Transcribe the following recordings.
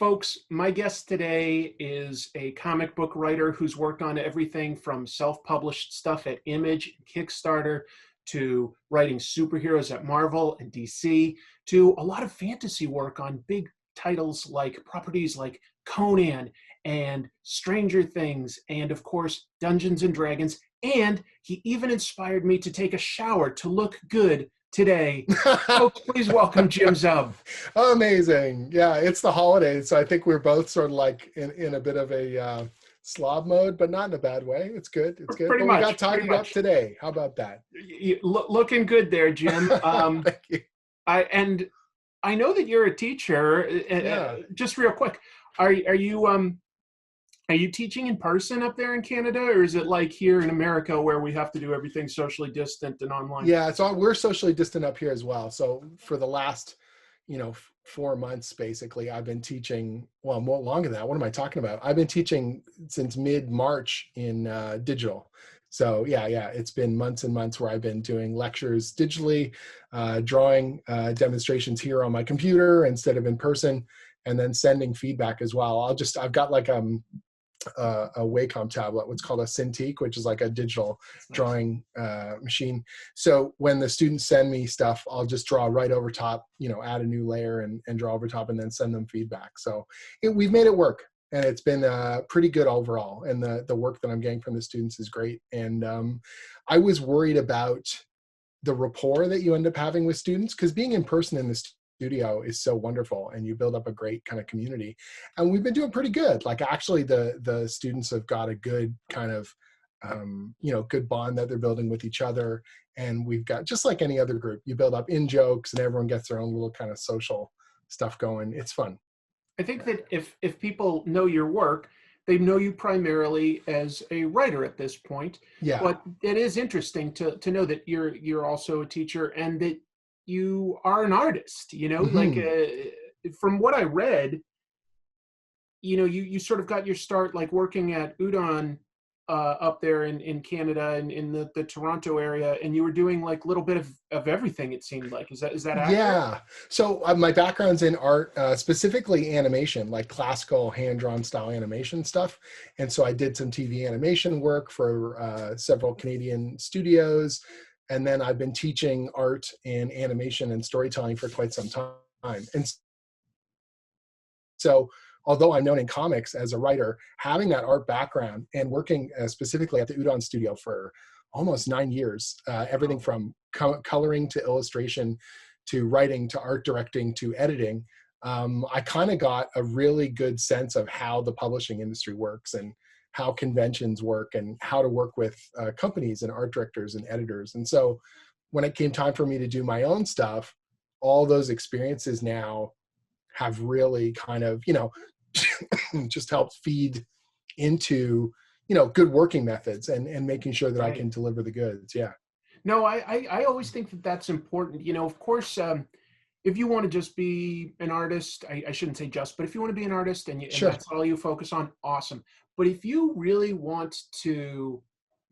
Folks, my guest today is a comic book writer who's worked on everything from self-published stuff at Image, Kickstarter, to writing superheroes at Marvel and DC, to a lot of fantasy work on big titles like properties like Conan and Stranger Things, and of course, Dungeons and Dragons. And he even inspired me to take a shower to look good today. Folks, please welcome Jim Zub. Amazing. Yeah, it's the holidays, so I think we're both sort of like in a bit of a slob mode, but not in a bad way. It's good. It's good. Pretty But much. we got tidied up today. How about that? Looking good there, Jim. Thank you. I know that you're a teacher. Yeah. Just real quick, are you teaching in person up there in Canada, or is it like here in America where we have to do everything socially distant and online? Yeah, so we're socially distant up here as well. So for the last, 4 months, basically, I've been teaching, well, more longer than that. What am I talking about? I've been teaching since mid-March in digital. So yeah, it's been months and months where I've been doing lectures digitally, drawing demonstrations here on my computer instead of in person, and then sending feedback as well. I've got like a Wacom tablet, what's called a Cintiq, which is like a digital drawing machine. So when the students send me stuff, I'll just draw right over top, add a new layer and draw over top and then send them feedback. So we've made it work, and it's been pretty good overall. And the work that I'm getting from the students is great. And I was worried about the rapport that you end up having with students, because being in person in the studio is so wonderful, and you build up a great kind of community. And we've been doing pretty good. Like, actually the students have got a good kind of good bond that they're building with each other. And we've got, just like any other group, you build up in jokes and everyone gets their own little kind of social stuff going. It's fun. I think that if people know your work, they know you primarily as a writer at this point. Yeah. But it is interesting to know that you're also a teacher and that you are an artist, Mm-hmm. like from what I read, you sort of got your start like working at Udon up there in Canada and in the Toronto area, and you were doing like a little bit of everything, it seemed like. Is that accurate? Yeah. So my background's in art, specifically animation, like classical hand-drawn style animation stuff. And so I did some TV animation work for several Canadian studios. And then I've been teaching art and animation and storytelling for quite some time. And so although I'm known in comics as a writer, having that art background and working specifically at the Udon studio for almost 9 years, everything from coloring to illustration to writing to art directing to editing, I kind of got a really good sense of how the publishing industry works and how conventions work and how to work with companies and art directors and editors. And so when it came time for me to do my own stuff, all those experiences now have really kind of, just helped feed into, good working methods and making sure that I can deliver the goods. Yeah. No, I always think that that's important. Of course, if you want to just be an artist, I shouldn't say just, but if you want to be an artist and Sure. that's all you focus on, awesome. But if you really want to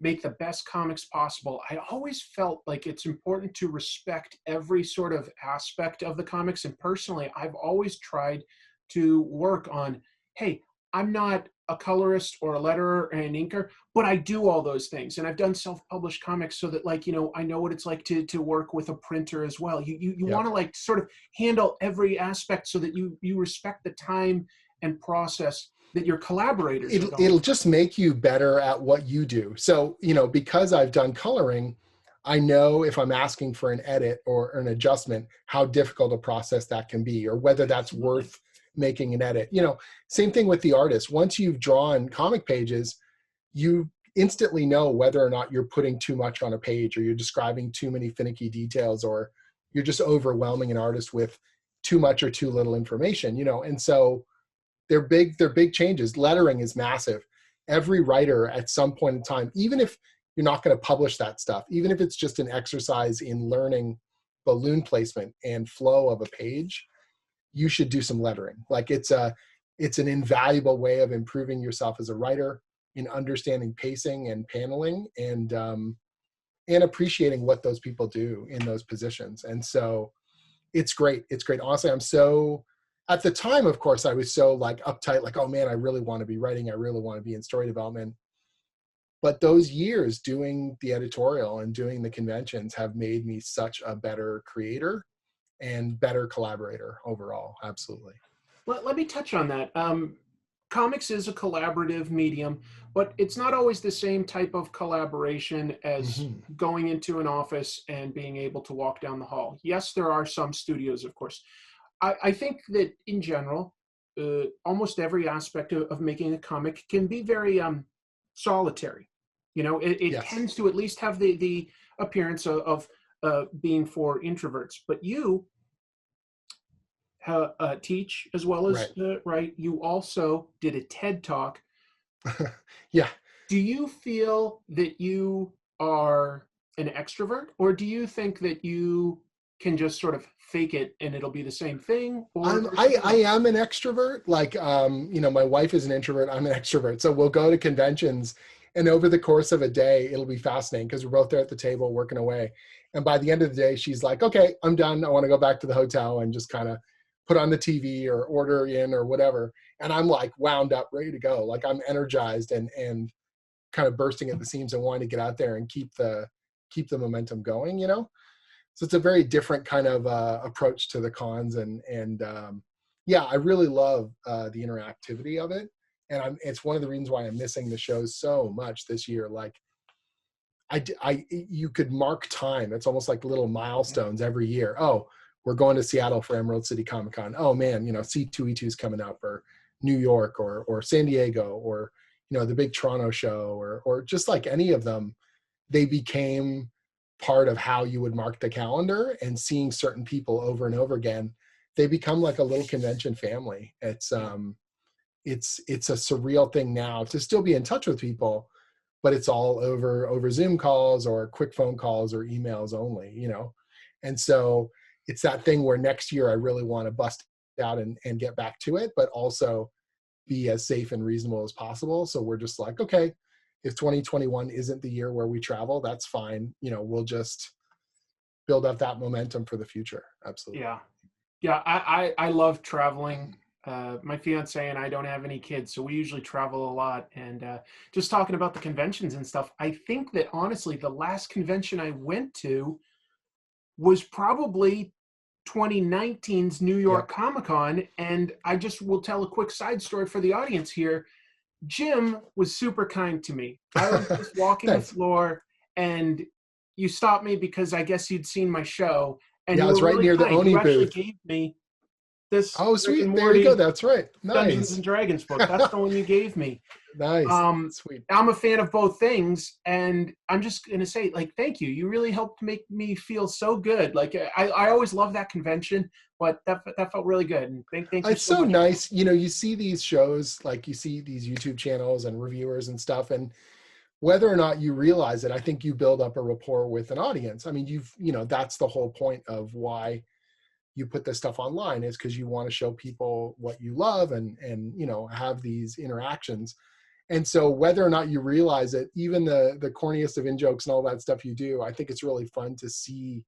make the best comics possible, I always felt like it's important to respect every sort of aspect of the comics. And personally, I've always tried to work on, hey, I'm not a colorist or a letterer or an inker, but I do all those things. And I've done self-published comics so that I know what it's like to work with a printer as well. You want to like sort of handle every aspect so that you respect the time and process that your collaborators it'll just make you better at what you do. So, because I've done coloring, I know if I'm asking for an edit or an adjustment, how difficult a process that can be, or whether that's worth making an edit. Same thing with the artist. Once you've drawn comic pages, you instantly know whether or not you're putting too much on a page, or you're describing too many finicky details, or you're just overwhelming an artist with too much or too little information, and so they're big changes. Lettering is massive. Every writer at some point in time, even if you're not going to publish that stuff, even if it's just an exercise in learning balloon placement and flow of a page, you should do some lettering. Like it's an invaluable way of improving yourself as a writer, in understanding pacing and paneling, and appreciating what those people do in those positions. And so it's great. It's great. Honestly, I'm so at the time, of course, I was so like uptight, like, oh man, I really want to be writing. I really want to be in story development. But those years doing the editorial and doing the conventions have made me such a better creator and better collaborator overall. Absolutely. Let me touch on that. Comics is a collaborative medium, but it's not always the same type of collaboration as Hmm. going into an office and being able to walk down the hall. Yes, there are some studios, of course. I think that in general, almost every aspect of making a comic can be very solitary. You know, it Yes. tends to at least have the appearance of being for introverts. But you teach as well as Right. write. You also did a TED talk. Yeah. Do you feel that you are an extrovert, or do you think that you can just sort of fake it and it'll be the same thing, or something I else? am an extrovert. Like, my wife is an introvert. I'm an extrovert. So we'll go to conventions, and over the course of a day, it'll be fascinating because we're both there at the table working away. And by the end of the day, she's like, okay, I'm done. I want to go back to the hotel and just kind of put on the TV or order in or whatever. And I'm like wound up, ready to go. Like I'm energized and kind of bursting at the seams and wanting to get out there and keep the momentum going, So it's a very different kind of approach to the cons, and yeah, I really love the interactivity of it, and it's one of the reasons why I'm missing the shows so much this year. Like, you could mark time. It's almost like little milestones every year. Oh, we're going to Seattle for Emerald City Comic Con. Oh man, C2E2 is coming up, or New York, or San Diego, or the big Toronto show, or just like any of them, they became part of how you would mark the calendar, and seeing certain people over and over again, they become like a little convention family. It's a surreal thing now to still be in touch with people, but it's all over Zoom calls or quick phone calls or emails only. And so it's that thing where next year I really want to bust out and get back to it, but also be as safe and reasonable as possible. So we're just like, okay, if 2021 isn't the year where we travel, that's fine. We'll just build up that momentum for the future. Absolutely. Yeah, yeah. I love traveling. My fiance and I don't have any kids, so we usually travel a lot. And just talking about the conventions and stuff, I think that honestly, the last convention I went to was probably 2019's New York Yep. Comic Con. And I just will tell a quick side story for the audience here. Jim was super kind to me. I was just walking the Thanks. floor, and you stopped me because I guess you'd seen my show, and Yeah, you I was were right really near the kind. You Oni actually booth. gave me this Oh, Rick and sweet. There you go. Morty That's right. Dungeons Nice. and Dragons book. That's the one you gave me. Nice. Um, Sweet. I'm a fan of both things, and I'm just gonna say, like, thank you. You really helped make me feel so good. Like, I always love that convention, but that felt really good. And thank you It's so so much. nice. You see these shows, like you see these YouTube channels and reviewers and stuff, and whether or not you realize it, I think you build up a rapport with an audience. I mean, that's the whole point of why you put this stuff online, is because you want to show people what you love and have these interactions. And so whether or not you realize it, even the corniest of in jokes and all that stuff you do, I think it's really fun to see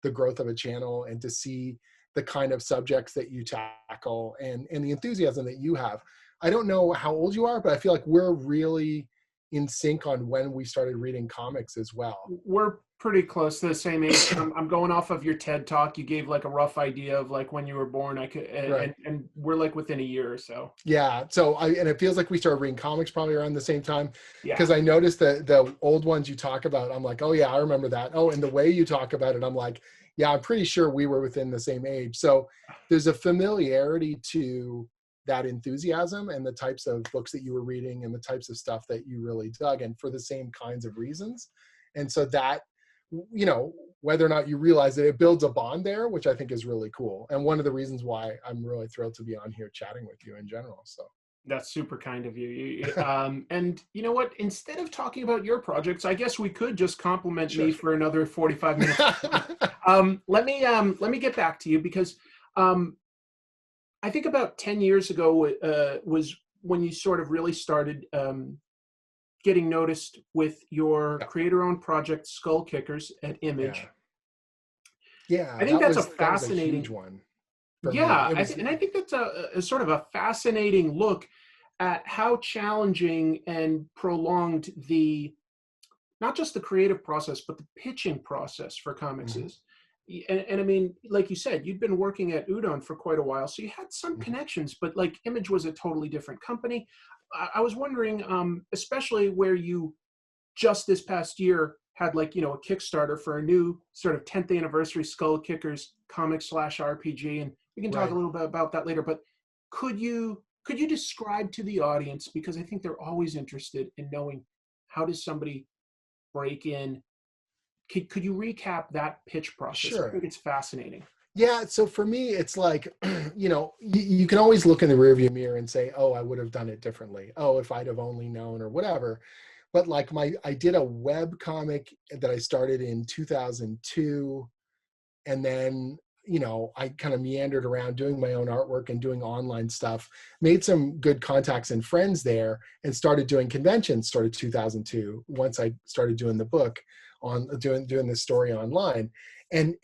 the growth of a channel and to see the kind of subjects that you tackle and the enthusiasm that you have. I don't know how old you are, but I feel like we're really in sync on when we started reading comics as well. We're pretty close to the same age. I'm going off of your TED talk. You gave like a rough idea of like when you were born. I could, Right. and we're like within a year or so. Yeah. So and it feels like we started reading comics probably around the same time, Yeah. because I noticed that the old ones you talk about, I'm like, oh yeah, I remember that. Oh, and the way you talk about it, I'm like, yeah, I'm pretty sure we were within the same age. So there's a familiarity to that enthusiasm and the types of books that you were reading and the types of stuff that you really dug, and for the same kinds of reasons. And so that, whether or not you realize that, it builds a bond there, which I think is really cool. And one of the reasons why I'm really thrilled to be on here chatting with you in general. So That's super kind of you. And you know what? Instead of talking about your projects, I guess we could just compliment sure. me for another 45 minutes. Let me get back to you because um, I think about 10 years ago was when you sort of really started getting noticed with your Yeah. creator-owned project, Skullkickers at Yeah. Image. Yeah. I think That that's a was a huge fascinating. one. for me. Yeah, It was, and I think that's a sort of a fascinating look at how challenging and prolonged the not just the creative process, but the pitching process for comics mhm, is. And I mean, like you said, you'd been working at Udon for quite a while, so you had some mhm, connections, but like Image was a totally different company. I was wondering, especially where you just this past year had like, a Kickstarter for a new sort of 10th anniversary Skullkickers comic slash RPG, and we can talk a right. little bit about that later. But could you describe to the audience, because I think they're always interested in knowing how does somebody break in. Could you recap that pitch process? I Sure. think it's fascinating. Yeah, so for me, it's like, you can always look in the rearview mirror and say, oh, I would have done it differently. Oh, if I'd have only known or whatever. But like I did a web comic that I started in 2002. And then, I kind of meandered around doing my own artwork and doing online stuff, made some good contacts and friends there, and started doing conventions, started 2002, once I started doing the book on doing this story online. And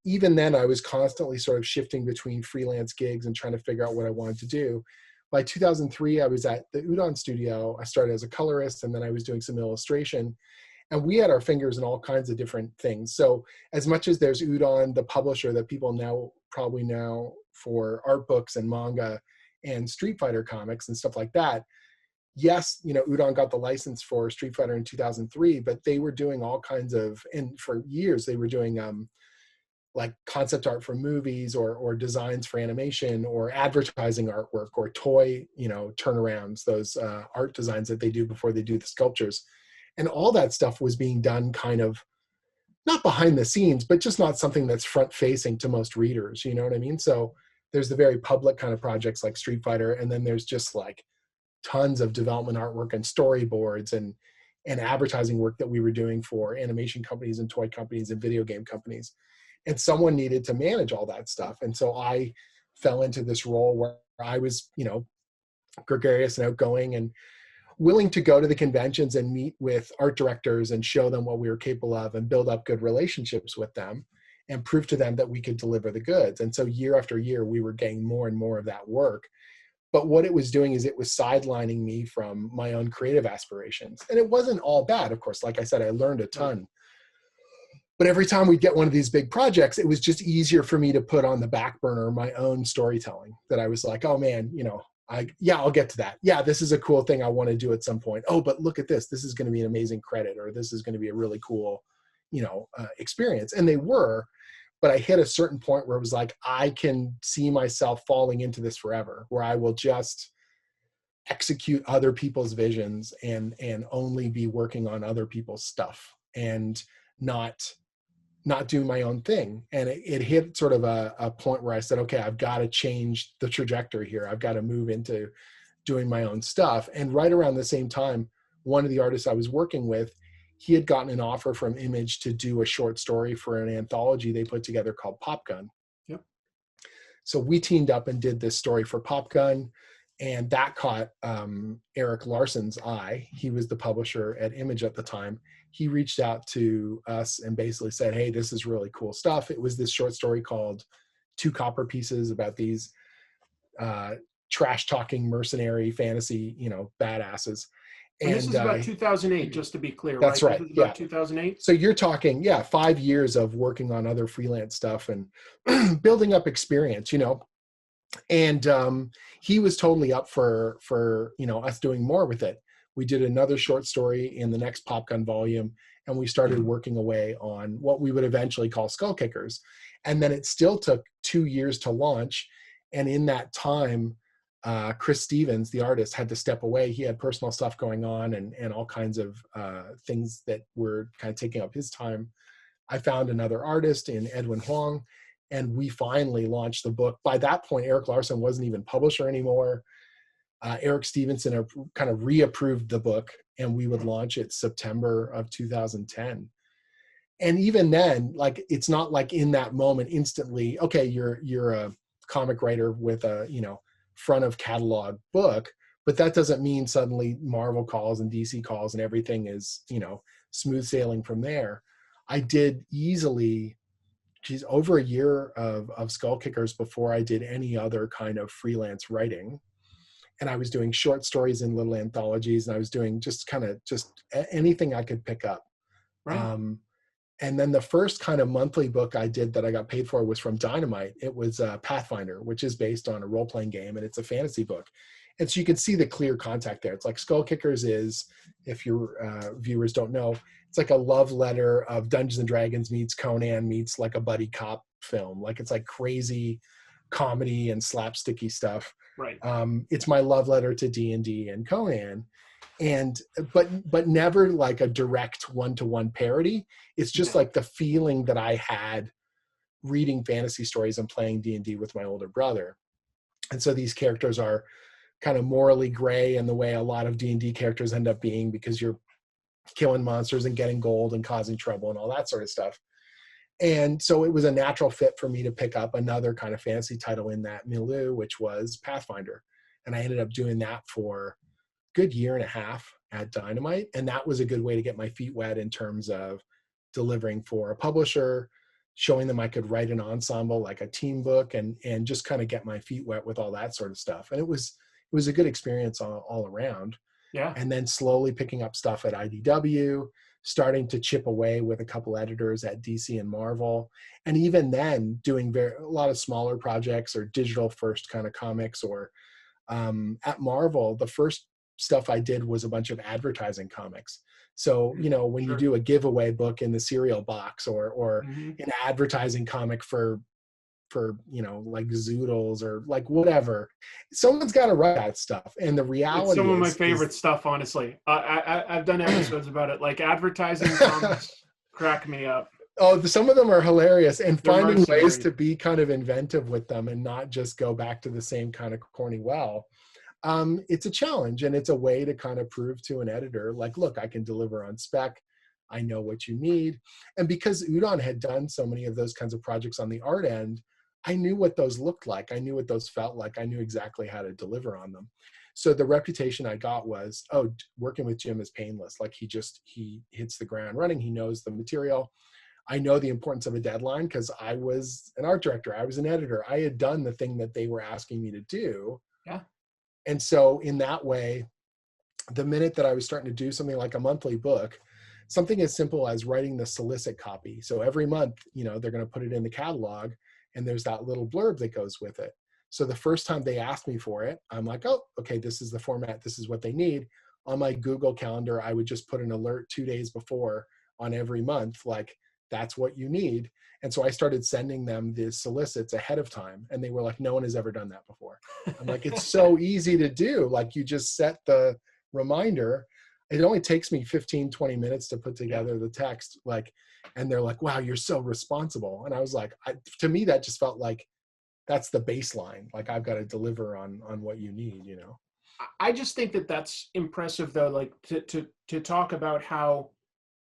even then I was constantly sort of shifting between freelance gigs and trying to figure out what I wanted to do. By 2003, I was at the Udon studio. I started as a colorist, and then I was doing some illustration, and we had our fingers in all kinds of different things. So as much as there's Udon, the publisher that people now probably know for art books and manga and Street Fighter comics and stuff like that, yes, Udon got the license for Street Fighter in 2003, but they were doing all kinds of, and for years they were doing like concept art for movies, or designs for animation, or advertising artwork, or toy, turnarounds, those art designs that they do before they do the sculptures. And all that stuff was being done kind of not behind the scenes, but just not something that's front facing to most readers. You know what I mean? So there's the very public kind of projects like Street Fighter, and then there's just like tons of development artwork and storyboards and advertising work that we were doing for animation companies and toy companies and video game companies. And someone needed to manage all that stuff. And so I fell into this role where I was, gregarious and outgoing and willing to go to the conventions and meet with art directors and show them what we were capable of and build up good relationships with them and prove to them that we could deliver the goods. And so year after year, we were getting more and more of that work. But what it was doing is it was sidelining me from my own creative aspirations. And it wasn't all bad, of course. Like I said, I learned a Right. ton. But every time we'd get one of these big projects, it was just easier for me to put on the back burner my own storytelling, that I was like, oh man, I'll get to that. Yeah, this is a cool thing I want to do at some point. Oh, but look at this. This is going to be an amazing credit, or this is going to be a really cool, experience. And they were, but I hit a certain point where it was like, I can see myself falling into this forever, where I will just execute other people's visions and only be working on other people's stuff, and not do my own thing. And it hit sort of a point where I said, okay, I've got to change the trajectory here. I've got to move into doing my own stuff. And right around the same time, one of the artists I was working with, he had gotten an offer from Image to do a short story for an anthology they put together called Pop Gun. Yep. So we teamed up and did this story for Pop Gun, and that caught Eric Larson's eye. He was the publisher at Image at the time. He reached out to us and basically said, hey, this is really cool stuff. It was this short story called Two Copper Pieces, about these trash talking mercenary fantasy, badasses. And this And is about 2008, just to be clear, that's right? This right. is Yeah. about 2008. So you're talking, 5 years of working on other freelance stuff and building up experience, and he was totally up for us doing more with it. We did another short story in the next Pop Gun volume, and we started working away on what we would eventually call Skullkickers. And then it still took 2 years to launch, and in that time, Chris Stevens, the artist, had to step away. He had personal stuff going on and all kinds of things that were kind of taking up his time. I found another artist in Edwin Huang, and we finally launched the book. By that point, Eric Larson wasn't even publisher anymore. Eric Stevenson kind of reapproved the book, and we would launch it September of 2010. And even then, like, it's not like in that moment instantly, okay, you're a comic writer with a front of catalog book, but that doesn't mean suddenly Marvel calls and DC calls and everything is smooth sailing from there. I did easily geez, over a year of Skullkickers before I did any other kind of freelance writing. And I was doing short stories in little anthologies, and I was doing just kind of just anything I could pick up. Right. Um, and then the first kind of monthly book I did that I got paid for was from Dynamite. It was Pathfinder, which is based on a role-playing game, and it's a fantasy book. And so you can see the clear contact there. It's like Skullkickers is, if your viewers don't know, it's like a love letter of Dungeons and Dragons meets Conan meets like a buddy cop film. Like it's like crazy comedy and slapsticky stuff. Right. It's my love letter to D&D and Conan, and but never like a direct one-to-one parody. It's just No. like the feeling that I had reading fantasy stories and playing D&D with my older brother. And so these characters are kind of morally gray in the way a lot of D&D characters end up being, because you're killing monsters and getting gold and causing trouble and all that sort of stuff. And so it was a natural fit for me to pick up another kind of fantasy title in that milieu, which was Pathfinder. And I ended up doing that for a good year and a half at Dynamite. And that was a good way to get my feet wet in terms of delivering for a publisher, showing them I could write an ensemble, like a team book, and just kind of get my feet wet with all that sort of stuff. And it was a good experience all around. Yeah. And then slowly picking up stuff at IDW, starting to chip away with a couple editors at DC and Marvel. And even then doing a lot of smaller projects or digital first kind of comics, or at Marvel, the first stuff I did was a bunch of advertising comics. So, you know, when you Sure. do a giveaway book in the cereal box, or Mm-hmm. an advertising comic for you know, like Zoodles or like whatever, someone's got to write that stuff. And the It's reality some of my is favorite stuff, honestly. I've done episodes about it. Like advertising comics crack me up. oh, some of them are hilarious, and They're finding ways mercenary. to be kind of inventive with them and not just go back to the same kind of corny well. It's a challenge, and it's a way to kind of prove to an editor, like, look, I can deliver on spec. I know what you need. And because Udon had done so many of those kinds of projects on the art end, I knew what those looked like. I knew what those felt like. I knew exactly how to deliver on them. So the reputation I got was, oh, working with Jim is painless. Like he hits the ground running. He knows the material. I know the importance of a deadline because I was an art director. I was an editor. I had done the thing that they were asking me to do. Yeah. And so in that way, the minute that I was starting to do something like a monthly book, something as simple as writing the solicit copy. So every month, you know, they're going to put it in the catalog, and there's that little blurb that goes with it. So the first time they asked me for it, I'm like, oh, okay, this is the format. This is what they need. On my Google Calendar, I would just put an alert 2 days before on every month, like, that's what you need. And so I started sending them the solicits ahead of time. And they were like, no one has ever done that before. I'm like, it's so easy to do. Like, you just set the reminder. It only takes me 15, 20 minutes to put together the text. Like, and they're like, wow, you're so responsible. And I was like, to me, that just felt like that's the baseline. Like, I've got to deliver on what you need, you know? I just think that that's impressive, though. Like to talk about how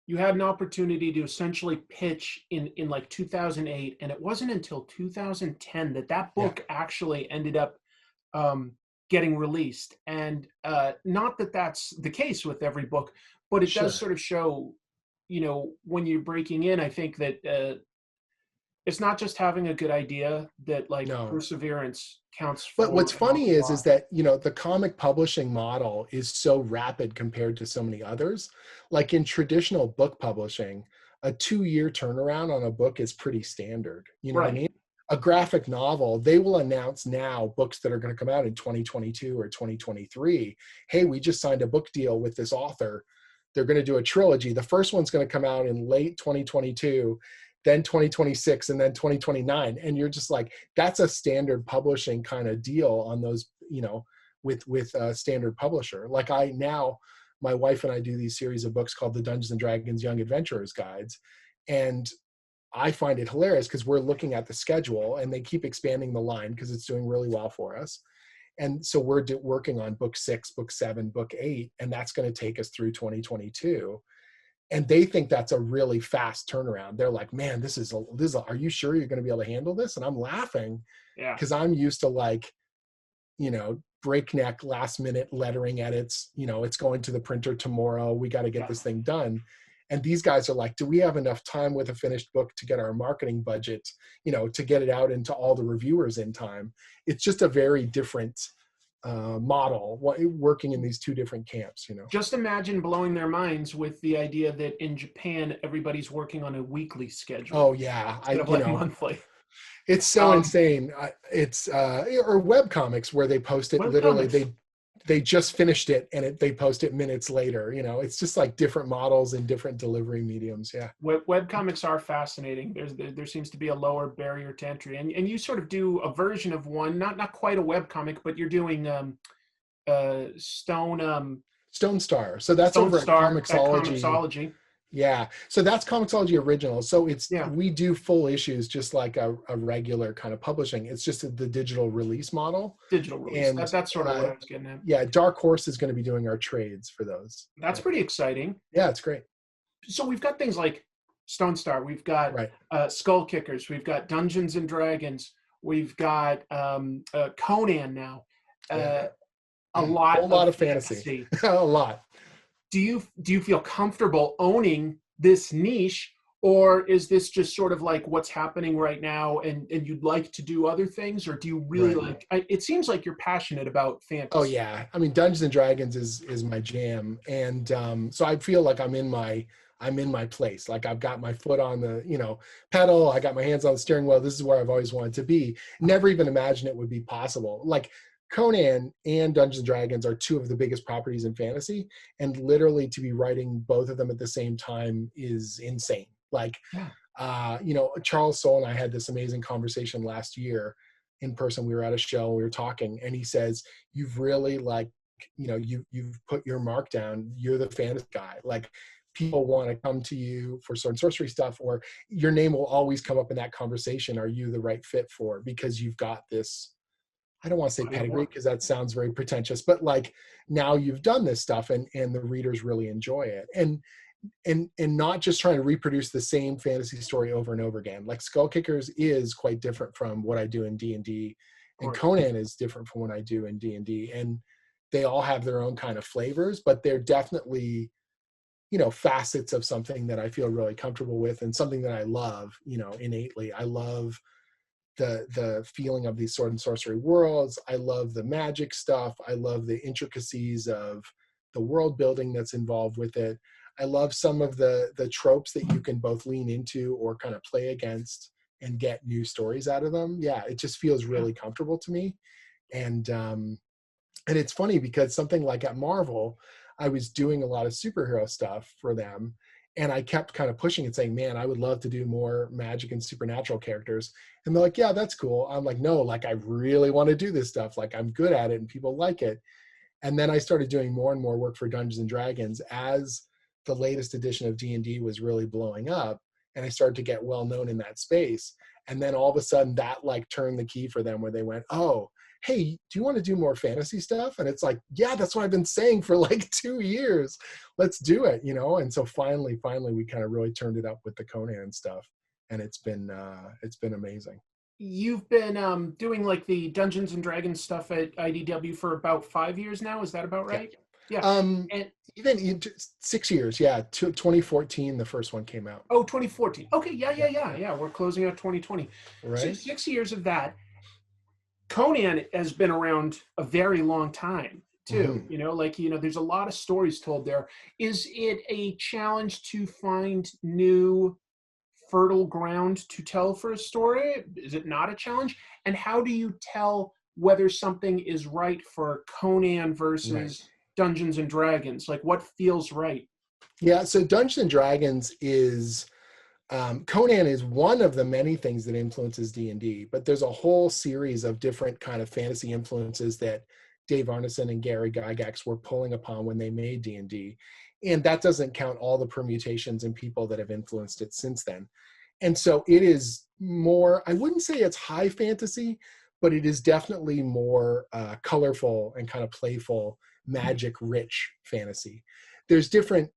you had an opportunity to essentially pitch in like 2008, and it wasn't until 2010 that that Yeah, book actually ended up getting released. And not that that's the case with every book, but it does sure. sort of show, you know, when you're breaking in. I think that it's not just having a good idea, that like No. perseverance counts But what's for an funny awful is lot. that, you know, the comic publishing model is so rapid compared to so many others. Like in traditional book publishing, a 2-year turnaround on a book is pretty standard. You know what I Right. mean? A graphic novel, they will announce now books that are going to come out in 2022 or 2023. Hey, we just signed a book deal with this author. They're going to do a trilogy. The first one's going to come out in late 2022, then 2026, and then 2029. And you're just like, that's a standard publishing kind of deal on those, you know, with a standard publisher. Like my wife and I do these series of books called the Dungeons and Dragons Young Adventurers Guides. And I find it hilarious because we're looking at the schedule and they keep expanding the line because it's doing really well for us. And so we're working on book 6, book 7, book 8, and that's going to take us through 2022. And they think that's a really fast turnaround. They're like, man, are you sure you're going to be able to handle this? And I'm laughing Yeah. because I'm used to, like, you know, breakneck last minute lettering edits. You know, it's going to the printer tomorrow. We got to get Yeah. this thing done. And these guys are like, do we have enough time with a finished book to get our marketing budget, to get it out into all the reviewers in time? It's just a very different model, working in these two different camps. Just imagine blowing their minds with the idea that in Japan, everybody's working on a weekly schedule Oh yeah, instead of like monthly. it's so insane. It's or web comics where they post it Web literally. comics. They just finished it and they post it minutes later. It's just like different models and different delivery mediums. Yeah. Web comics are fascinating. There seems to be a lower barrier to entry, and you sort of do a version of one, not quite a web comic, but you're doing Stone Star. So that's Stone over at Star at Comixology. Comixology. Yeah. So that's Comixology Original. So Yeah. we do full issues just like a regular kind of publishing. It's just the digital release model. Digital release. And That's sort of what I was getting at. Yeah, Dark Horse is going to be doing our trades for those. That's pretty exciting. Yeah, it's great. So we've got things like Stone Star. We've got Right. Skullkickers. We've got Dungeons and Dragons. We've got Conan now. A lot of fantasy. A lot. Do you feel comfortable owning this niche, or is this just sort of like what's happening right now and you'd like to do other things, or do you really it seems like you're passionate about fantasy. Oh yeah. I mean, Dungeons and Dragons is my jam. And so I feel like I'm in my place. Like I've got my foot on the, pedal. I got my hands on the steering wheel. This is where I've always wanted to be. Never even imagined it would be possible. Like Conan and Dungeons and Dragons are two of the biggest properties in fantasy, and literally to be writing both of them at the same time is insane. Like, Charles Soule and I had this amazing conversation last year in person. We were at a show, we were talking, and he says, you've really you've put your mark down. You're the fantasy guy. Like, people want to come to you for sword and sorcery stuff, or your name will always come up in that conversation. Are you the right fit for? Because you've got this, I don't want to say pedigree because that sounds very pretentious, but like now you've done this stuff and the readers really enjoy it. And not just trying to reproduce the same fantasy story over and over again. Like Skullkickers is quite different from what I do in D&D, and Conan is different from what I do in D&D. And they all have their own kind of flavors, but they're definitely, facets of something that I feel really comfortable with and something that I love, innately. I love the feeling of these sword and sorcery worlds. I love the magic stuff. I love the intricacies of the world building that's involved with it. I love some of the tropes that you can both lean into or kind of play against and get new stories out of them. Yeah, it just feels really comfortable to me. And it's funny because something like at Marvel, I was doing a lot of superhero stuff for them. And I kept kind of pushing and saying, man, I would love to do more magic and supernatural characters. And they're like, yeah, that's cool. I'm like, no, like I really want to do this stuff. Like I'm good at it and people like it. And then I started doing more and more work for Dungeons and Dragons as the latest edition of D&D was really blowing up. And I started to get well known in that space. And then all of a sudden that like turned the key for them where they went, oh, hey, do you want to do more fantasy stuff? And it's like, yeah, that's what I've been saying for like 2 years. Let's do it, And so finally, we kind of really turned it up with the Conan stuff. And it's been amazing. You've been doing like the Dungeons and Dragons stuff at IDW for about 5 years now. Is that about right? Yeah. And even 6 years. Yeah. 2014, the first one came out. Oh, 2014. Okay. Yeah. We're closing out 2020. Right. So 6 years of that. Conan has been around a very long time too. Mm-hmm. There's a lot of stories told there. Is it a challenge to find new fertile ground to tell for a story? Is it not a challenge? And how do you tell whether something is right for Conan versus Dungeons and Dragons? Like what feels right? Yeah. So Dungeons and Dragons is, Conan is one of the many things that influences D&D, but there's a whole series of different kind of fantasy influences that Dave Arneson and Gary Gygax were pulling upon when they made D&D. And that doesn't count all the permutations and people that have influenced it since then. And so it is more, I wouldn't say it's high fantasy, but it is definitely more colorful and kind of playful, magic-rich fantasy. There's different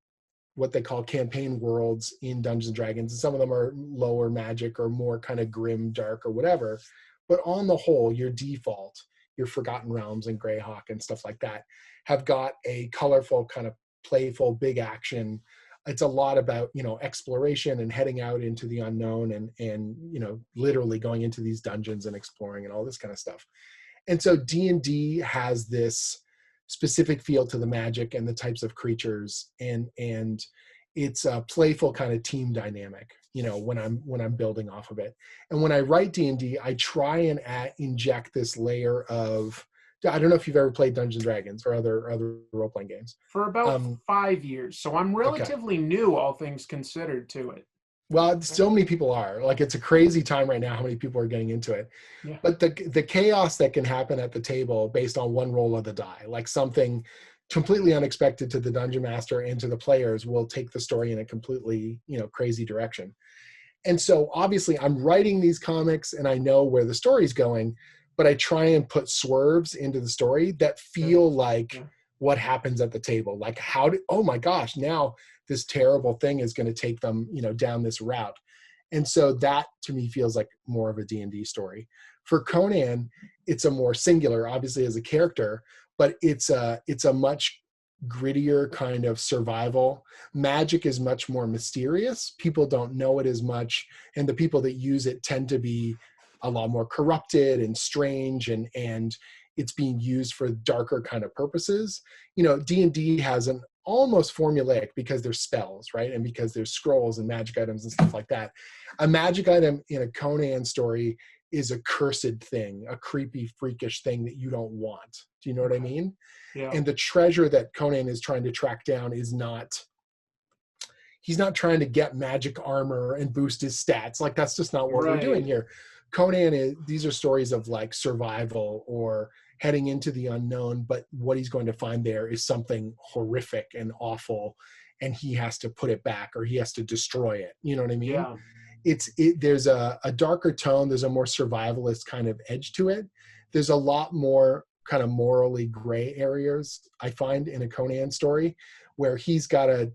what they call campaign worlds in Dungeons and Dragons. And some of them are lower magic or more kind of grim, dark or whatever. But on the whole, your default, your Forgotten Realms and Greyhawk and stuff like that have got a colorful kind of playful, big action, it's a lot about, you know, exploration and heading out into the unknown and, you know, literally going into these dungeons and exploring and all this kind of stuff. And so D&D has this specific feel to the magic and the types of creatures, and it's a playful kind of team dynamic, you know, when I'm building off of it. And when I write D&D, I try and inject this layer of, I don't know if you've ever played Dungeons and Dragons or other role-playing games. For about 5 years. So I'm Okay. relatively new, all things considered, to it. Well, so many people are. Like, it's a crazy time right now how many people are getting into it. Yeah. But the chaos that can happen at the table based on one roll of the die, like something completely unexpected to the dungeon master and to the players, will take the story in a completely, you know, crazy direction. And so obviously I'm writing these comics and I know where the story's going, but I try and put swerves into the story that feel like what happens at the table. Like, oh my gosh, now this terrible thing is going to take them, you know, down this route. And so that to me feels like more of a D&D story. For Conan, it's a more singular, obviously, as a character, but it's a much grittier kind of survival. Magic is much more mysterious. People don't know it as much, and the people that use it tend to be a lot more corrupted and strange, and it's being used for darker kind of purposes. You know, D&D has an almost formulaic, because there's spells, right? And because there's scrolls and magic items and stuff like that. A magic item in a Conan story is a cursed thing, a creepy, freakish thing that you don't want. Do you know what I mean? Yeah. And the treasure that Conan is trying to track down is not, he's not trying to get magic armor and boost his stats. Like, that's just not what we're doing here. These are stories of like survival or heading into the unknown, but what he's going to find there is something horrific and awful, and he has to put it back, or he has to destroy it. You know what I mean? Yeah. There's a darker tone. There's a more survivalist kind of edge to it. There's a lot more kind of morally gray areas, I find, in a Conan story, where he's got to,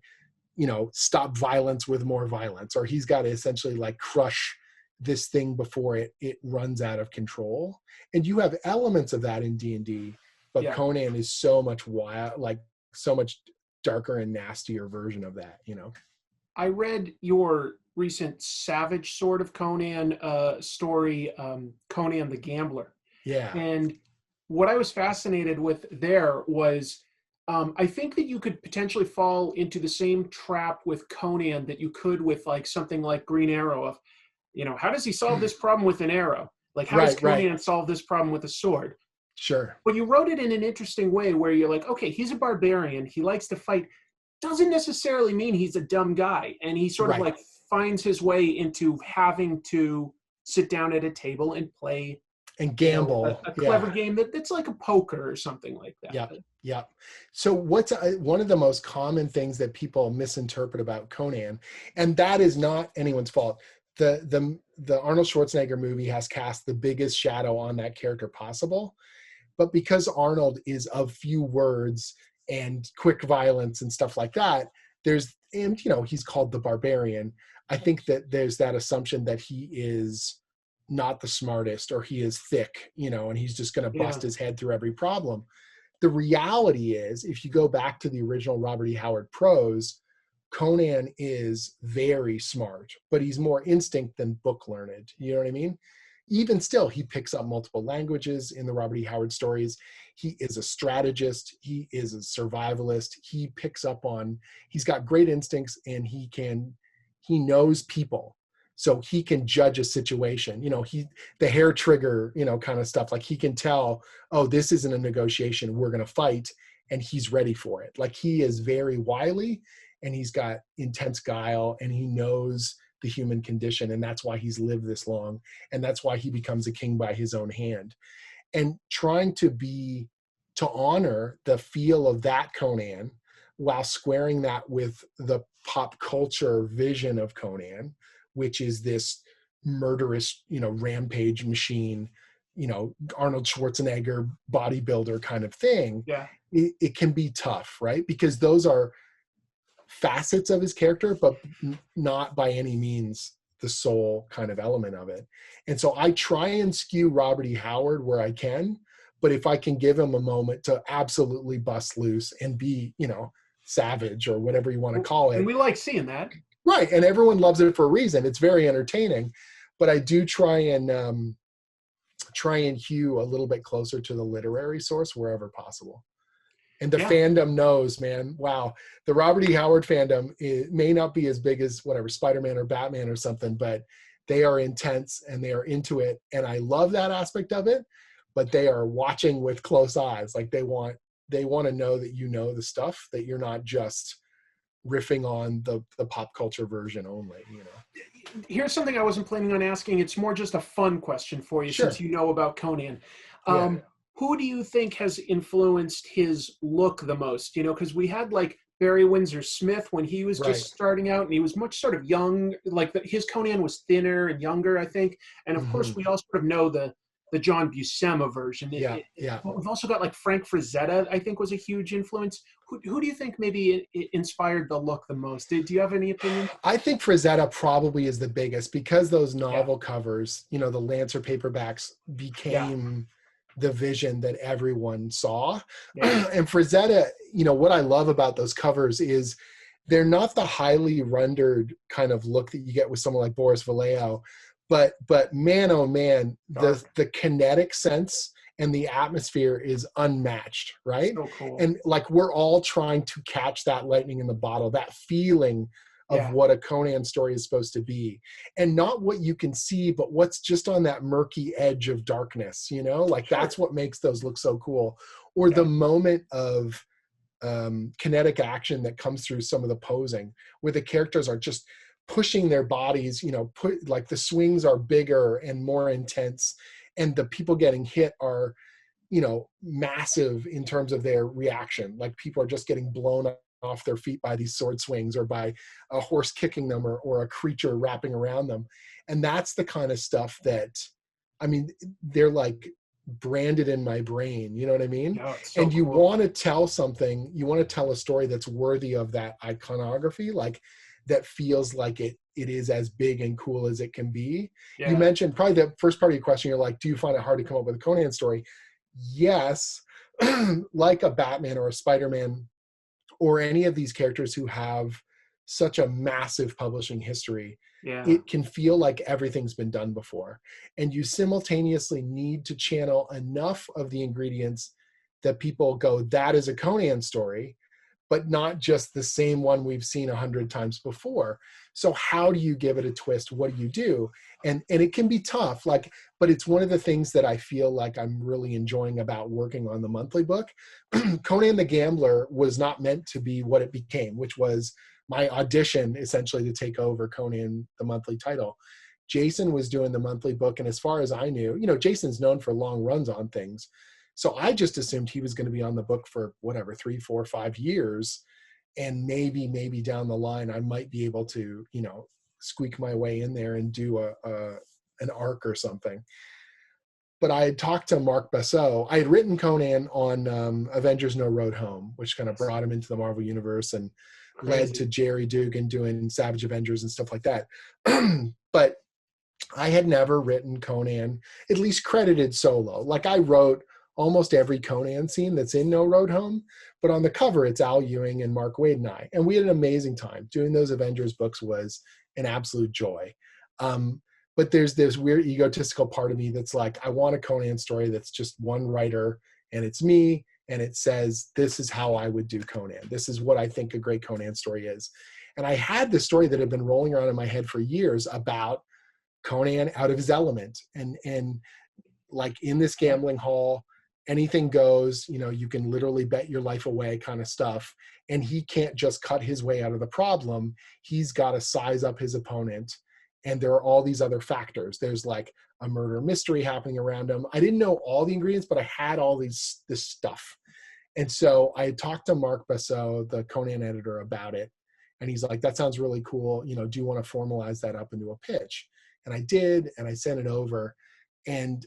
you know, stop violence with more violence, or he's got to essentially like crush this thing before it runs out of control. And you have elements of that in D&D, but Conan is so much wild, like so much darker and nastier version of that, you know. I read your recent Savage Sword of Conan story, Conan the Gambler. Yeah. And what I was fascinated with there was, I think that you could potentially fall into the same trap with Conan that you could with like something like Green Arrow of, you know, how does he solve this problem with an arrow? Like, how does Conan solve this problem with a sword? Sure. But you wrote it in an interesting way where you're like, okay, he's a barbarian. He likes to fight. Doesn't necessarily mean he's a dumb guy. And he sort of like finds his way into having to sit down at a table and play and gamble, you know, a clever game that's like a poker or something like that. Yeah. So what's one of the most common things that people misinterpret about Conan, and that is not anyone's fault. The Arnold Schwarzenegger movie has cast the biggest shadow on that character possible, but because Arnold is of few words and quick violence and stuff like that, and you know, he's called the Barbarian. I think that there's that assumption that he is not the smartest, or he is thick, you know, and he's just going to bust his head through every problem. The reality is, if you go back to the original Robert E. Howard prose, Conan is very smart, but he's more instinct than book learned. You know what I mean? Even still, he picks up multiple languages in the Robert E. Howard stories. He is a strategist. He is a survivalist. He's got great instincts, and he knows people. So he can judge a situation, you know, the hair trigger, you know, kind of stuff. Like, he can tell, oh, this isn't a negotiation, we're going to fight, and he's ready for it. Like, he is very wily, and he's got intense guile, and he knows the human condition. And that's why he's lived this long. And that's why he becomes a king by his own hand. And trying to honor the feel of that Conan while squaring that with the pop culture vision of Conan, which is this murderous, you know, rampage machine, you know, Arnold Schwarzenegger bodybuilder kind of thing. It can be tough, right? Because those are facets of his character, but not by any means the sole kind of element of it. And so I try and skew Robert E. Howard where I can, but if I can give him a moment to absolutely bust loose and be, you know, savage or whatever you want to call And it. we like seeing that. Right. And everyone loves it for a reason. It's very entertaining, but I do try and hew a little bit closer to the literary source wherever possible. And the Yeah. fandom knows, man, wow, the Robert E. Howard fandom, it may not be as big as whatever Spider-Man or Batman or something, but they are intense and they are into it. And I love that aspect of it, but they are watching with close eyes. Like they want to know that you know the stuff, that you're not just riffing on the pop culture version only, you know. Here's something I wasn't planning on asking. It's more just a fun question for you since Sure. you know about Conan. Yeah. Who do you think has influenced his look the most? You know, because we had like Barry Windsor Smith when he was Right. just starting out and he was much sort of young, like his Conan was thinner and younger, I think. And of course, Mm-hmm. we all sort of know the John Buscema version. Yeah. Yeah. But we've also got like Frank Frazetta, I think was a huge influence. Who do you think maybe inspired the look the most? Do you have any opinion? I think Frazetta probably is the biggest because those Yeah. novel covers, you know, the Lancer paperbacks Yeah. became the vision that everyone saw. Yeah. And Frazetta, you know, what I love about those covers is they're not the highly rendered kind of look that you get with someone like Boris Vallejo, but man, oh man, the kinetic sense and the atmosphere is unmatched, right? So cool. And like we're all trying to catch that lightning in the bottle, that feeling of Yeah. what a Conan story is supposed to be, and not what you can see, but what's just on that murky edge of darkness, you know, like Sure. that's what makes those look so cool. Or Yeah. the moment of kinetic action that comes through some of the posing where the characters are just pushing their bodies, you know, put like the swings are bigger and more intense, and the people getting hit are, you know, massive in terms of their reaction. Like people are just getting blown off their feet by these sword swings or by a horse kicking them or a creature wrapping around them. And that's the kind of stuff that, I mean, they're like branded in my brain, you know what I mean? Yeah, it's so And you cool. want to tell something, you want to tell a story that's worthy of that iconography, like that feels like it is as big and cool as it can be. You Yeah. mentioned probably the first part of your question, you're like, do you find it hard to come up with a Conan story? Yes. Like a Batman or a Spider-Man or any of these characters who have such a massive publishing history, Yeah. it can feel like everything's been done before. And you simultaneously need to channel enough of the ingredients that people go, that is a Conan story, but not just the same one we've seen 100 times before. So how do you give it a twist? What do you do? And it can be tough, like, but it's one of the things that I feel like I'm really enjoying about working on the monthly book. Conan the Gambler was not meant to be what it became, which was my audition essentially to take over Conan, the monthly title. Jason was doing the monthly book, and as far as I knew, you know, Jason's known for long runs on things. So I just assumed he was going to be on the book for whatever, 3, 4, 5 years. And maybe down the line, I might be able to, you know, squeak my way in there and do an arc or something. But I had talked to Mark Basso. I had written Conan on Avengers No Road Home, which kind of brought him into the Marvel Universe and led Crazy. to Jerry Dugan doing Savage Avengers and stuff like that. But I had never written Conan, at least credited solo. Like I wrote almost every Conan scene that's in No Road Home, but on the cover it's Al Ewing and Mark Waid and I. And we had an amazing time. Doing those Avengers books was an absolute joy. But there's this weird egotistical part of me that's like, I want a Conan story that's just one writer and it's me, and it says, this is how I would do Conan. This is what I think a great Conan story is. And I had this story that had been rolling around in my head for years about Conan out of his element, and like in this gambling hall, anything goes, you know, you can literally bet your life away kind of stuff. And he can't just cut his way out of the problem. He's got to size up his opponent. And there are all these other factors. There's like a murder mystery happening around him. I didn't know all the ingredients, but I had all this stuff. And so I had talked to Mark Basso, the Conan editor, about it. And he's like, that sounds really cool. You know, do you want to formalize that up into a pitch? And I did, and I sent it over. And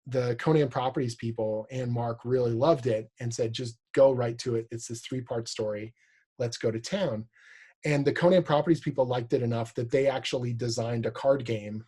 the Conan Properties people and Mark really loved it and said, just go right to it. It's this 3-part story. Let's go to town. And the Conan Properties people liked it enough that they actually designed a card game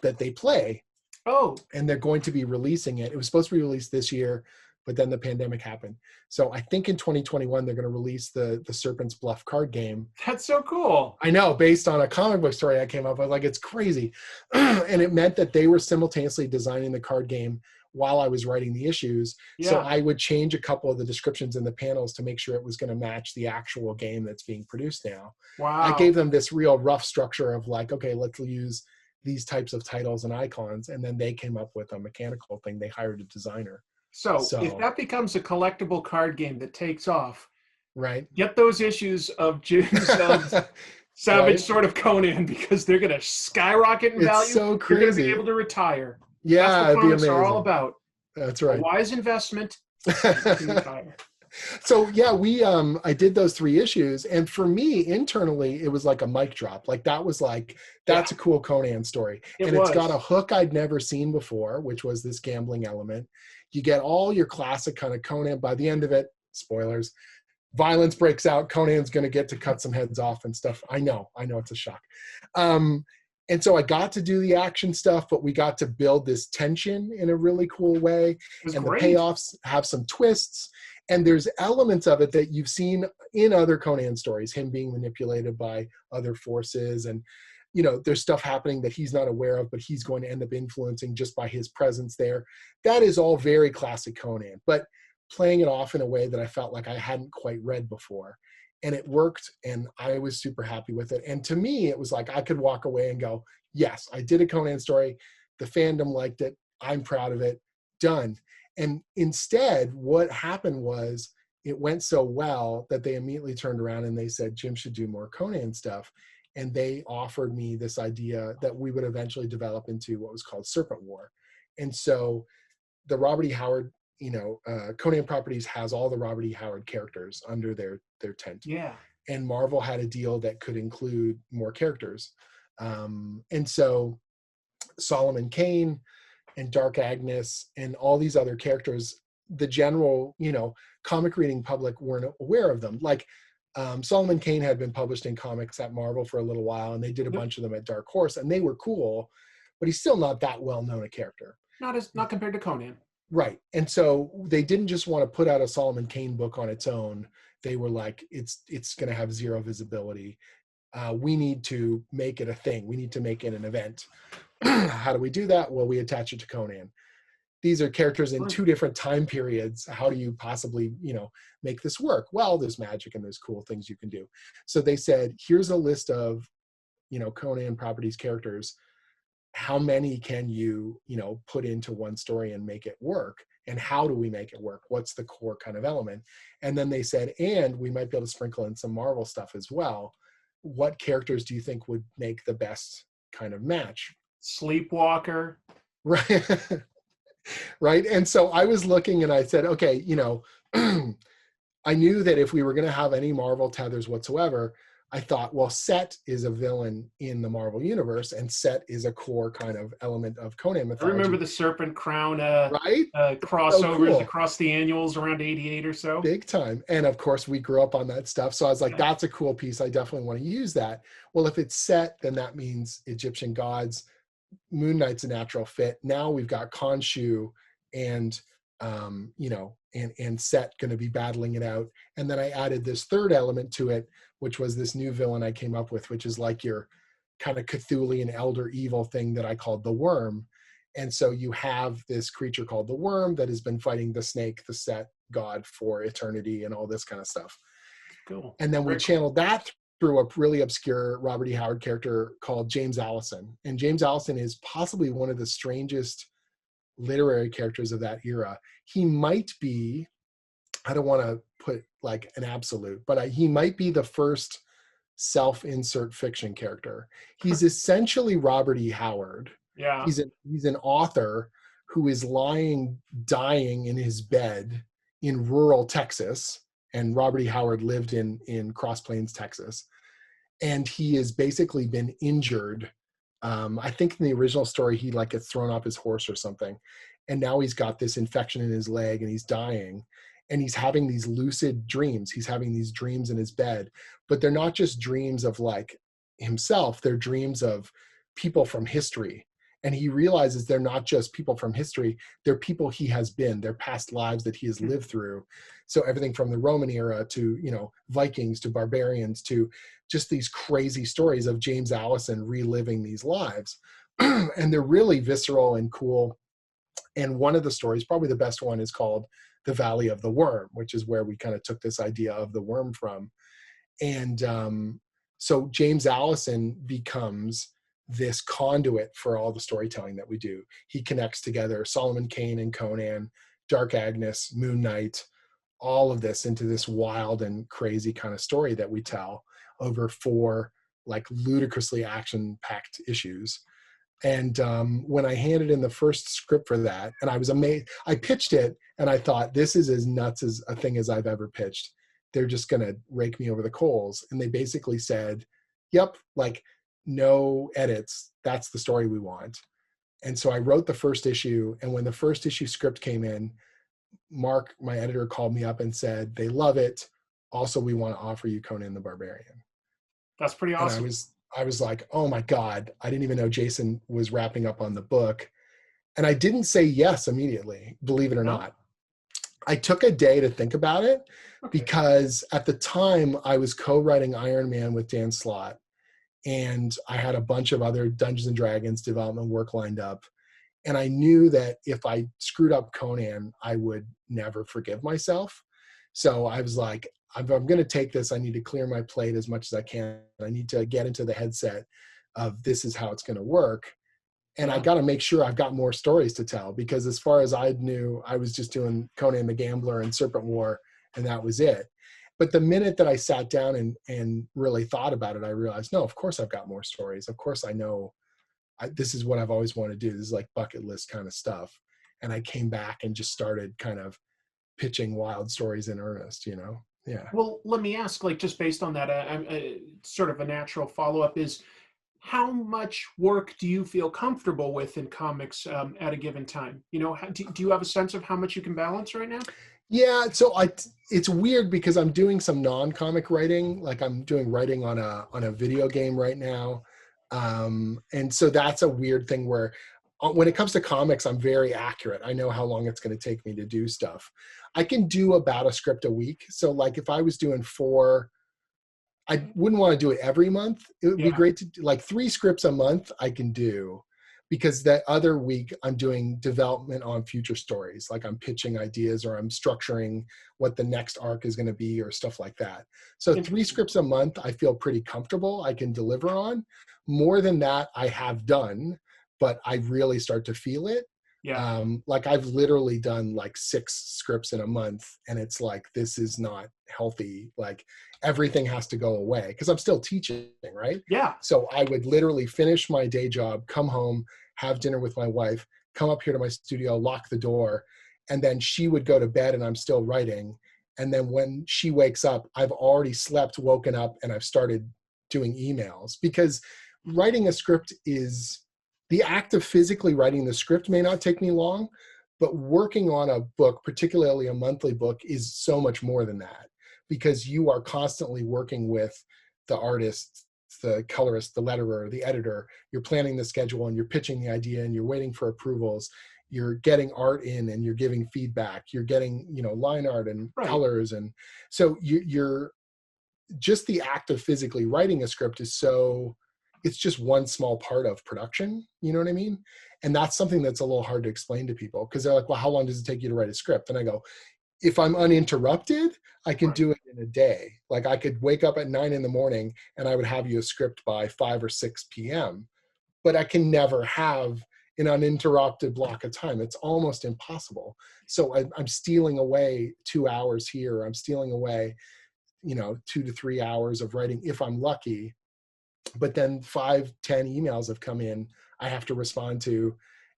that they play. Oh. And they're going to be releasing it. It was supposed to be released this year, but then the pandemic happened. So I think in 2021 they're going to release the Serpent's Bluff card game. That's so cool. I know, based on a comic book story I came up with. Like, it's crazy. And it meant that they were simultaneously designing the card game while I was writing the issues. Yeah. So I would change a couple of the descriptions in the panels to make sure it was going to match the actual game that's being produced now. Wow. I gave them this real rough structure of like, okay, let's use these types of titles and icons. And then they came up with a mechanical thing. They hired a designer. So if that becomes a collectible card game that takes off, right, get those issues of Savage right? Sword of Conan, because they're going to skyrocket in value. It's so crazy. You're going to be able to retire. Yeah, that's what comics are all about. That's right. A wise investment. So yeah, I did those 3 issues, and for me internally, it was like a mic drop. Like that was like, that's a cool Conan story. It's got a hook I'd never seen before, which was this gambling element. You get all your classic kind of Conan. By the end of it, spoilers, violence breaks out. Conan's going to get to cut some heads off and stuff. I know it's a shock. And so I got to do the action stuff, but we got to build this tension in a really cool way. And great. The payoffs have some twists. And there's elements of it that you've seen in other Conan stories, him being manipulated by other forces. And, there's stuff happening that he's not aware of, but he's going to end up influencing just by his presence there. That is all very classic Conan, but playing it off in a way that I felt like I hadn't quite read before. And it worked, and I was super happy with it. And to me, it was like I could walk away and go, yes, I did a Conan story. The fandom liked it. I'm proud of it. Done. And instead, what happened was it went so well that they immediately turned around and they said, Jim should do more Conan stuff. And they offered me this idea that we would eventually develop into what was called Serpent War. And so the Robert E. Howard, Conan Properties has all the Robert E. Howard characters under their tent. Yeah. And Marvel had a deal that could include more characters. And so Solomon Kane and Dark Agnes and all these other characters, the general, comic reading public weren't aware of them. Like Solomon Kane had been published in comics at Marvel for a little while, and they did a bunch of them at Dark Horse, and they were cool, but he's still not that well known a character. Not compared to Conan. Right. And so they didn't just want to put out a Solomon Kane book on its own. They were like, it's going to have zero visibility. We need to make it a thing. We need to make it an event. How do we do that? Well, we attach it to Conan. These are characters in 2 different time periods. How do you possibly, make this work? Well, there's magic and there's cool things you can do. So they said, here's a list of, Conan Properties characters. How many can you, put into one story and make it work? And how do we make it work? What's the core kind of element? And then they said, and we might be able to sprinkle in some Marvel stuff as well. What characters do you think would make the best kind of match? Sleepwalker. Right. Right. And so I was looking and I said, okay, I knew that if we were going to have any Marvel tethers whatsoever, I thought, well, Set is a villain in the Marvel universe, and Set is a core kind of element of Conan mythology. I remember the Serpent Crown right? crossovers across the annuals around 88 or so. Big time. And of course, we grew up on that stuff. So I was like, that's a cool piece. I definitely want to use that. Well, if it's Set, then that means Egyptian gods. Moon Knight's a natural fit. Now we've got Khonshu and and Set going to be battling it out. And then I added this third element to it, which was this new villain I came up with, which is like your kind of Cthulian elder evil thing that I called the Worm. And so you have this creature called the Worm that has been fighting the snake, the Set god, for eternity and all this kind of stuff. Cool. And then we channeled that through a really obscure Robert E. Howard character called James Allison. And James Allison is possibly one of the strangest literary characters of that era. He might be, I don't want to put like an absolute, but he might be the first self-insert fiction character. He's essentially Robert E. Howard. Yeah. He's an author who is dying in his bed in rural Texas. And Robert E. Howard lived in Cross Plains, Texas. And he has basically been injured. I think in the original story, he like gets thrown off his horse or something. And now he's got this infection in his leg and he's dying. And he's having these lucid dreams. He's having these dreams in his bed. But they're not just dreams of like himself. They're dreams of people from history. And he realizes they're not just people from history, they're people he has been, their past lives that he has lived through. So everything from the Roman era to, you know, Vikings to barbarians to just these crazy stories of James Allison reliving these lives. And they're really visceral and cool. And one of the stories, probably the best one, is called The Valley of the Worm, which is where we kind of took this idea of the worm from. And so James Allison becomes this conduit for all the storytelling that we do. He connects together Solomon Kane and Conan, Dark Agnes, Moon Knight, all of this into this wild and crazy kind of story that we tell over 4 like ludicrously action-packed issues. And when I handed in the first script for that, and I was amazed, I pitched it and I thought, this is as nuts as a thing as I've ever pitched. They're just going to rake me over the coals. And they basically said, yep, like no edits. That's the story we want. And so I wrote the first issue. And when the first issue script came in, Mark, my editor, called me up and said, they love it. Also, we want to offer you Conan the Barbarian. That's pretty awesome. And I was like, oh my God, I didn't even know Jason was wrapping up on the book. And I didn't say yes immediately, believe it or not. I took a day to think about it because at the time I was co-writing Iron Man with Dan Slott, and I had a bunch of other Dungeons and Dragons development work lined up. And I knew that if I screwed up Conan, I would never forgive myself. So I was like, I'm going to take this. I need to clear my plate as much as I can. I need to get into the headset of this is how it's going to work. And I got to make sure I've got more stories to tell, because as far as I knew, I was just doing Conan the Gambler and Serpent War, and that was it. But the minute that I sat down and really thought about it, I realized, no, of course I've got more stories. Of course I know this is what I've always wanted to do. This is like bucket list kind of stuff. And I came back and just started kind of pitching wild stories in earnest, you know? Yeah. Well, let me ask, like, just based on that, sort of a natural follow-up is, how much work do you feel comfortable with in comics at a given time? You know, do you have a sense of how much you can balance right now? Yeah, so it's weird because I'm doing some non-comic writing, like I'm doing writing on a video game right now, and so that's a weird thing where when it comes to comics, I'm very accurate. I know how long it's going to take me to do stuff. I can do about a script a week. So like if I was doing 4, I wouldn't want to do it every month. It would be great to do like 3 scripts a month I can do, because that other week I'm doing development on future stories. Like I'm pitching ideas or I'm structuring what the next arc is going to be or stuff like that. So 3 scripts a month, I feel pretty comfortable I can deliver on. More than that, I have done, but I really start to feel it. Yeah. Like I've literally done like 6 scripts in a month, and it's like, this is not healthy. Like everything has to go away because I'm still teaching, right? Yeah. So I would literally finish my day job, come home, have dinner with my wife, come up here to my studio, lock the door, and then she would go to bed and I'm still writing. And then when she wakes up, I've already slept, woken up, and I've started doing emails, because writing a script is, the act of physically writing the script may not take me long, but working on a book, particularly a monthly book, is so much more than that, because you are constantly working with the artist, the colorist, the letterer, the editor. You're planning the schedule and you're pitching the idea and you're waiting for approvals. You're getting art in and you're giving feedback. You're getting, you know, line art and colors. And so you're just, the act of physically writing a script is so, it's just one small part of production. You know what I mean? And that's something that's a little hard to explain to people, because they're like, well, how long does it take you to write a script? And I go, if I'm uninterrupted, I can do it in a day. Like I could wake up at 9 a.m. and I would have you a script by 5 or 6 p.m. But I can never have an uninterrupted block of time. It's almost impossible. So I'm stealing away 2 hours here. I'm stealing away, 2 to 3 hours of writing if I'm lucky. But then 5, 10 emails have come in, I have to respond to,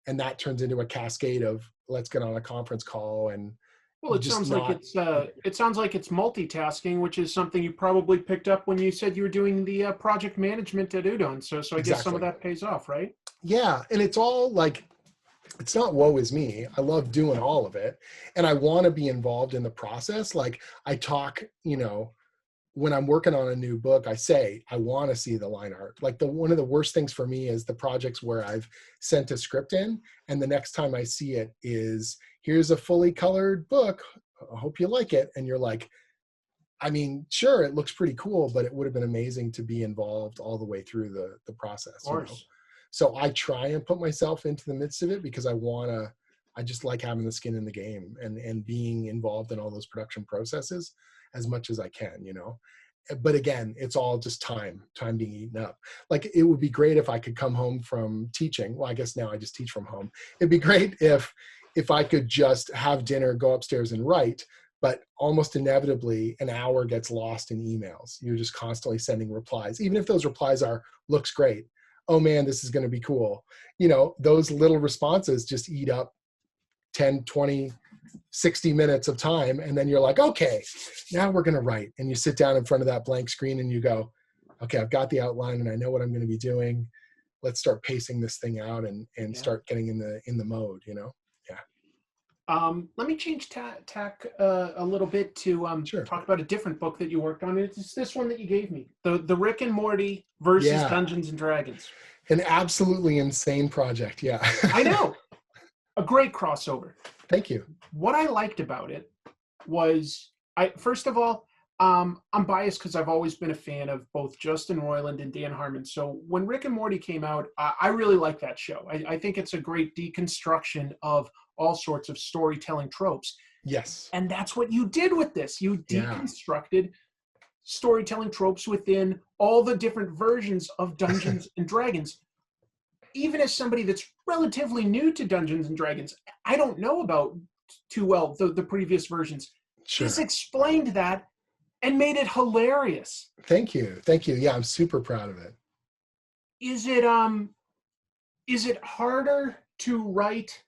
and that turns into a cascade of let's get on a conference call. And well, it sounds like it's multitasking, which is something you probably picked up when you said you were doing the project management at Udon. So I guess some of that pays off, right? Yeah, and it's all like, it's not woe is me. I love doing all of it, and I want to be involved in the process. Like I talk, when I'm working on a new book, I say, I want to see the line art. Like one of the worst things for me is the projects where I've sent a script in and the next time I see it is, here's a fully colored book. I hope you like it. And you're like, I mean, sure, it looks pretty cool, but it would have been amazing to be involved all the way through the Of process, you know? course. So I try and put myself into the midst of it because I just like having the skin in the game and being involved in all those production processes as much as I can, you know? But again, it's all just time being eaten up. Like it would be great if I could come home from teaching. Well, I guess now I just teach from home. It'd be great if I could just have dinner, go upstairs and write, but almost inevitably an hour gets lost in emails. You're just constantly sending replies, even if those replies are, looks great. Oh man, this is going to be cool. You know, those little responses just eat up 10, 20, 60 minutes of time. And then you're like, okay, now we're going to write. And you sit down in front of that blank screen and you go, okay, I've got the outline and I know what I'm going to be doing. Let's start pacing this thing out and Yeah. start getting in the mode, you know? Yeah. Let me change tack a little bit to Sure. talk about a different book that you worked on. It's this one that you gave me, the Rick and Morty versus Yeah. Dungeons and Dragons. An absolutely insane project. Yeah. I know. A great crossover. Thank you. What I liked about it was, first of all, I'm biased because I've always been a fan of both Justin Roiland and Dan Harmon. So when Rick and Morty came out, I really like that show. I think it's a great deconstruction of all sorts of storytelling tropes. Yes. And that's what you did with this. You deconstructed storytelling tropes within all the different versions of Dungeons and Dragons. Even as somebody that's relatively new to Dungeons and Dragons, I don't know about too well the previous versions. Sure. Just explained that and made it hilarious. Thank you. Yeah, I'm super proud of it. Is it harder to write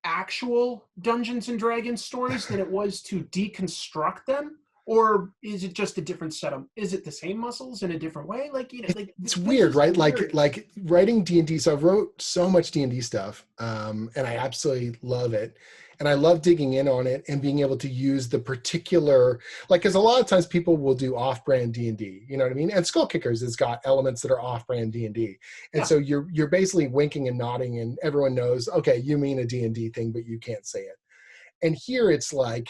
actual Dungeons and Dragons stories than it was to deconstruct them? Or is it just a different setup? Is it the same muscles in a different way? Like, you know, like it's weird, right? Like writing D&D. So I've wrote so much D&D stuff, and I absolutely love it. And I love digging in on it and being able to use the particular, like, because a lot of times people will do off-brand D&D, you know what I mean? And Skullkickers has got elements that are off-brand D&D. And so you're basically winking and nodding and everyone knows, okay, you mean a D&D thing, but you can't say it. And here it's like,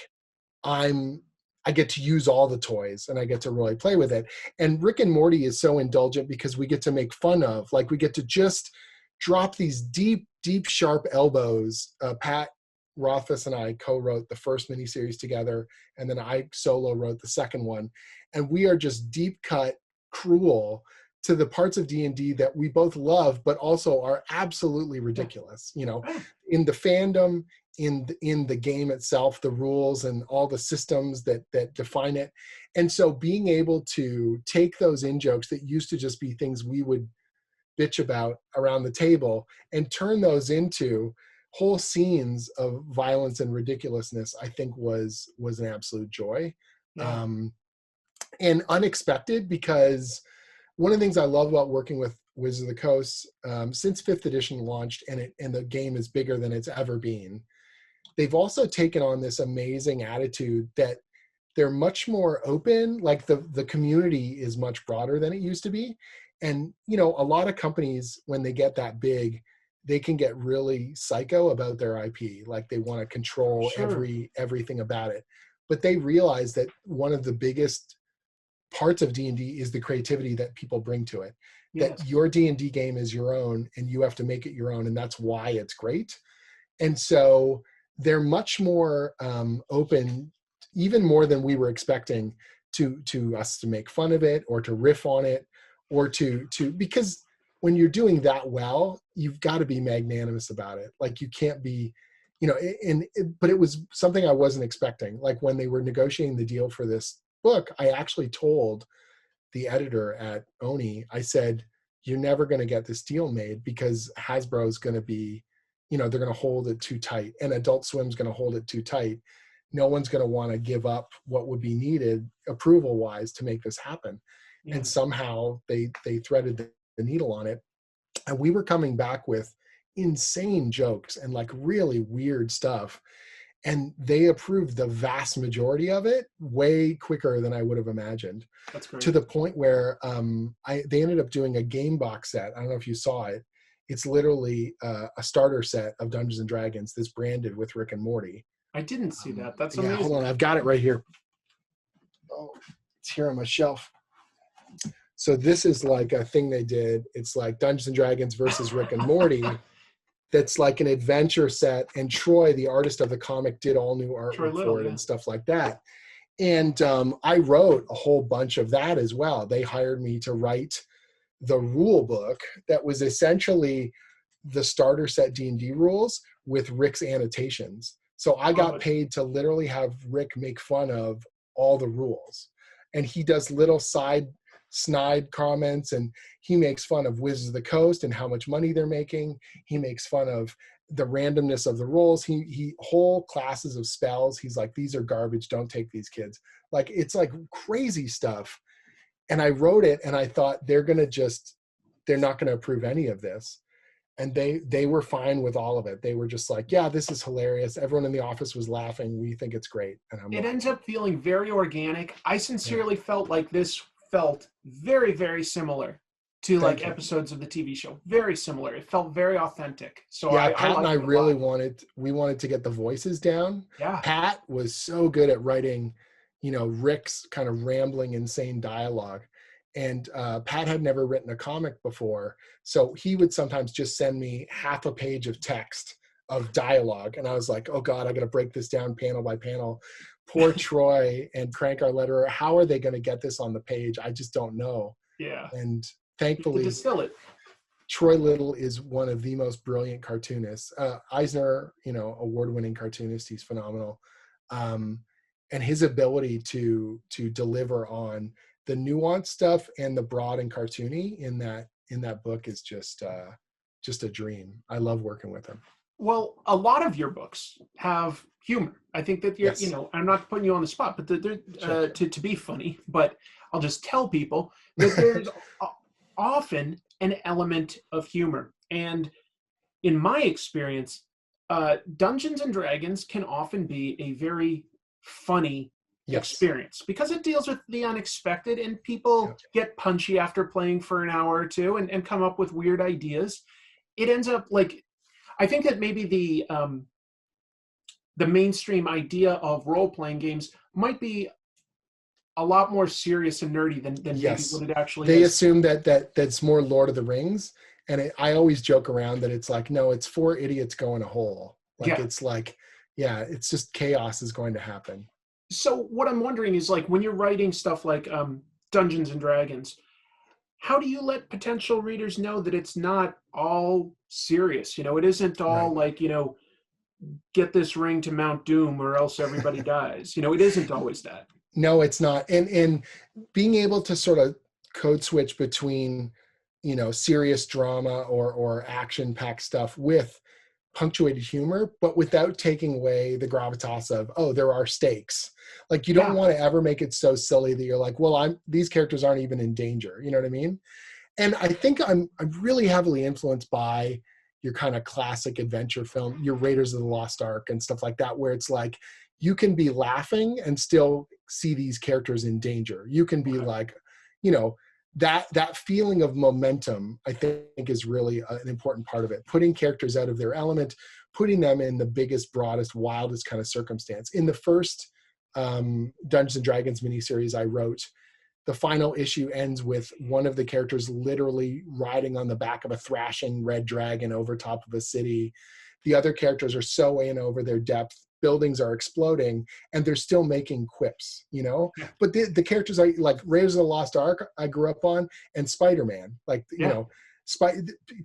I get to use all the toys and I get to really play with it. And Rick and Morty is so indulgent because we get to make fun of, like we get to just drop these deep, sharp elbows. Pat Rothfuss and I co-wrote the first miniseries together, and then I solo wrote the second one. And we are just deep cut, cruel to the parts of D&D that we both love, but also are absolutely ridiculous. You know, in the fandom, in the game itself, the rules and all the systems that define it. And so being able to take those in-jokes that used to just be things we would bitch about around the table and turn those into whole scenes of violence and ridiculousness, I think was an absolute joy. Yeah. And unexpected, because one of the things I love about working with Wizards of the Coast, since 5th edition launched and the game is bigger than it's ever been, they've also taken on this amazing attitude that they're much more open. Like the community is much broader than it used to be. And, you know, a lot of companies, when they get that big, they can get really psycho about their IP. Like they want to control everything about it. But they realize that one of the biggest parts of D&D is the creativity that people bring to it. That your D&D game is your own and you have to make it your own. And that's why it's great. And so they're much more open, even more than we were expecting, to us to make fun of it or to riff on it, or to because when you're doing that well, you've got to be magnanimous about it. Like you can't be, you know, but it was something I wasn't expecting. Like when they were negotiating the deal for this book, I actually told the editor at Oni, I said, you're never going to get this deal made because Hasbro's going to be, you know, they're going to hold it too tight, and Adult Swim's going to hold it too tight. No one's going to want to give up what would be needed approval wise to make this happen. And somehow they threaded the needle on it. And we were coming back with insane jokes and like really weird stuff. and they approved the vast majority of it way quicker than I would have imagined. That's To great. the point where they ended up doing a game box set. I don't know if you saw it. It's literally a starter set of Dungeons and Dragons that's branded with Rick and Morty. I didn't see that. That's Yeah, hold amazing. on, I've got it right here. Oh, it's here on my shelf. So this is like a thing they did. It's like Dungeons and Dragons versus Rick and Morty. That's like an adventure set. And Troy, the artist of the comic, did all new Troy artwork for Little, it yeah. and stuff like that. And I wrote a whole bunch of that as well. They hired me to write the rule book that was essentially the starter set D&D rules with Rick's annotations. So I got paid to literally have Rick make fun of all the rules. And he does little snide comments, and he makes fun of Wizards of the Coast and how much money they're making. He makes fun of the randomness of the rolls. He whole classes of spells. He's like, these are garbage. Don't take these, kids. Like, it's like crazy stuff. And I wrote it and I thought they're not going to approve any of this. And they were fine with all of it. They were just like, yeah, this is hilarious. Everyone in the office was laughing. We think it's great. And I'm It like, ends up feeling very organic. I sincerely felt like this felt very, very similar to like episodes of the TV show. Very similar. It felt very authentic. So yeah, I Pat and I liked it a really lot. wanted to get the voices down. Yeah. Pat was so good at writing, Rick's kind of rambling, insane dialogue. And Pat had never written a comic before. So he would sometimes just send me half a page of text of dialogue. And I was like, oh God, I got to break this down panel by panel. Poor Troy and Crank, our letterer. How are they going to get this on the page? I just don't know. Yeah. And You have to thankfully, distill it. Troy Little is one of the most brilliant cartoonists. Eisner, award-winning cartoonist. He's phenomenal. And his ability to deliver on the nuanced stuff and the broad and cartoony in that book is just a dream. I love working with him. Well, a lot of your books have humor. I think that you're, Yes. I'm not putting you on the spot, but Sure. to be funny, but I'll just tell people that there's often an element of humor. And in my experience, Dungeons and Dragons can often be a very funny experience because it deals with the unexpected, and people get punchy after playing for an hour or two and come up with weird ideas. It ends up like, I think that maybe the mainstream idea of role-playing games might be a lot more serious and nerdy than maybe what it actually they is. assume that's more Lord of the Rings, and I always joke around that it's like, no, it's 4 idiots going a hole. Like, it's like, it's just chaos is going to happen. So what I'm wondering is, like, when you're writing stuff like Dungeons and Dragons, how do you let potential readers know that it's not all serious? It isn't all like, get this ring to Mount Doom or else everybody dies. It isn't always that. No, it's not. And being able to sort of code switch between, serious drama or action-packed stuff with punctuated humor, but without taking away the gravitas of, oh, there are stakes. Like, you don't want to ever make it so silly that you're like, well, these characters aren't even in danger. You know what I mean? And I think I'm really heavily influenced by your kind of classic adventure film, your Raiders of the Lost Ark and stuff like that, where it's like, you can be laughing and still see these characters in danger. You can be like, that feeling of momentum, I think, is really an important part of it. Putting characters out of their element, putting them in the biggest, broadest, wildest kind of circumstance. In the first Dungeons and Dragons miniseries I wrote, the final issue ends with one of the characters literally riding on the back of a thrashing red dragon over top of a city. The other characters are so in over their depth. Buildings are exploding, and they're still making quips, But the characters are like Raiders of the Lost Ark I grew up on, and Spider-Man. Like,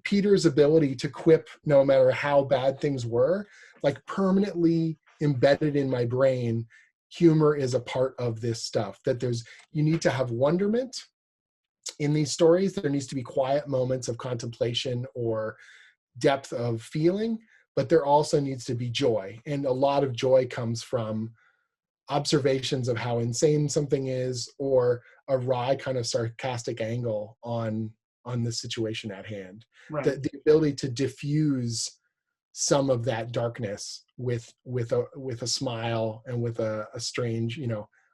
Peter's ability to quip no matter how bad things were, like, permanently embedded in my brain. Humor is a part of this stuff, that you need to have wonderment in these stories. There needs to be quiet moments of contemplation or depth of feeling, but there also needs to be joy. And a lot of joy comes from observations of how insane something is, or a wry kind of sarcastic angle on the situation at hand. The ability to diffuse some of that darkness with a smile and with a strange,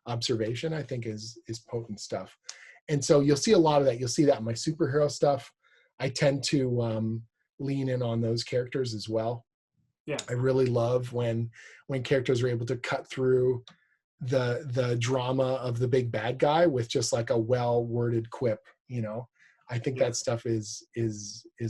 observation, I think is potent stuff. And so you'll see a lot of that. You'll see that in my superhero stuff. I tend to lean in on those characters as well. Yeah. I really love when characters are able to cut through the drama of the big bad guy with just like a well-worded quip. I think that stuff is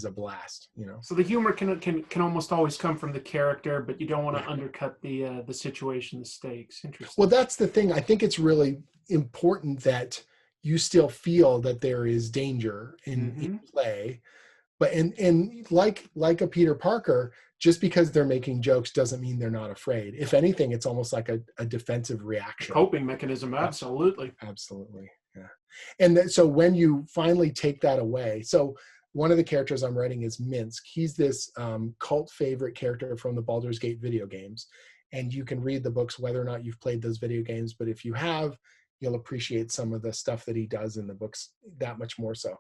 a blast. So the humor can almost always come from the character, but you don't want to undercut the situation, the stakes. Interesting. Well, that's the thing. I think it's really important that you still feel that there is danger in play, but and like a Peter Parker, just because they're making jokes doesn't mean they're not afraid. If anything, it's almost like a defensive reaction. Coping mechanism, absolutely. Absolutely, yeah. And so when you finally take that away, so one of the characters I'm writing is Minsk. He's this cult favorite character from the Baldur's Gate video games. And you can read the books whether or not you've played those video games, but if you have, you'll appreciate some of the stuff that he does in the books that much more so.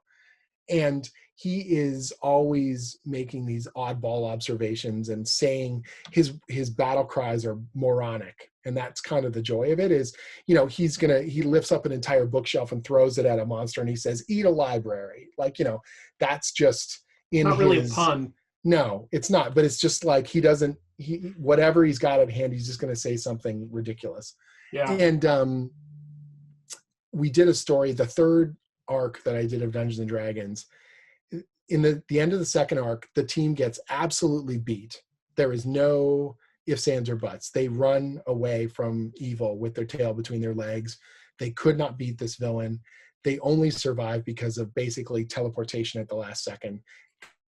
And he is always making these oddball observations and saying his battle cries are moronic. And that's kind of the joy of it is, he lifts up an entire bookshelf and throws it at a monster and he says, eat a library. Like, that's just in not really a pun. No, it's not, but it's just like whatever he's got at hand, he's just going to say something ridiculous. Yeah. And we did a story, the third arc that I did of Dungeons and Dragons. In the end of the second arc, the team gets absolutely beat. There is no ifs, ands, or buts. They run away from evil with their tail between their legs. They could not beat this villain. They only survive because of basically teleportation at the last second.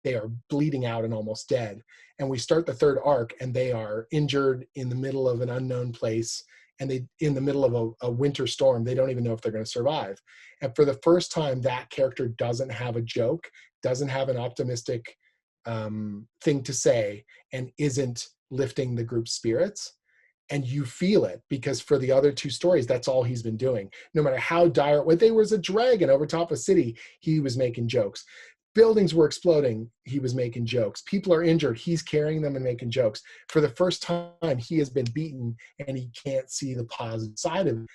They are bleeding out and almost dead. And we start the third arc and they are injured in the middle of an unknown place. And in the middle of a winter storm, they don't even know if they're going to survive. And for the first time, that character doesn't have a joke, doesn't have an optimistic thing to say, and isn't lifting the group's spirits. And you feel it because for the other two stories, that's all he's been doing. No matter how dire, when there was a dragon over top of a city, he was making jokes. Buildings were exploding, he was making jokes. People are injured, he's carrying them and making jokes. For the first time, he has been beaten and he can't see the positive side of it.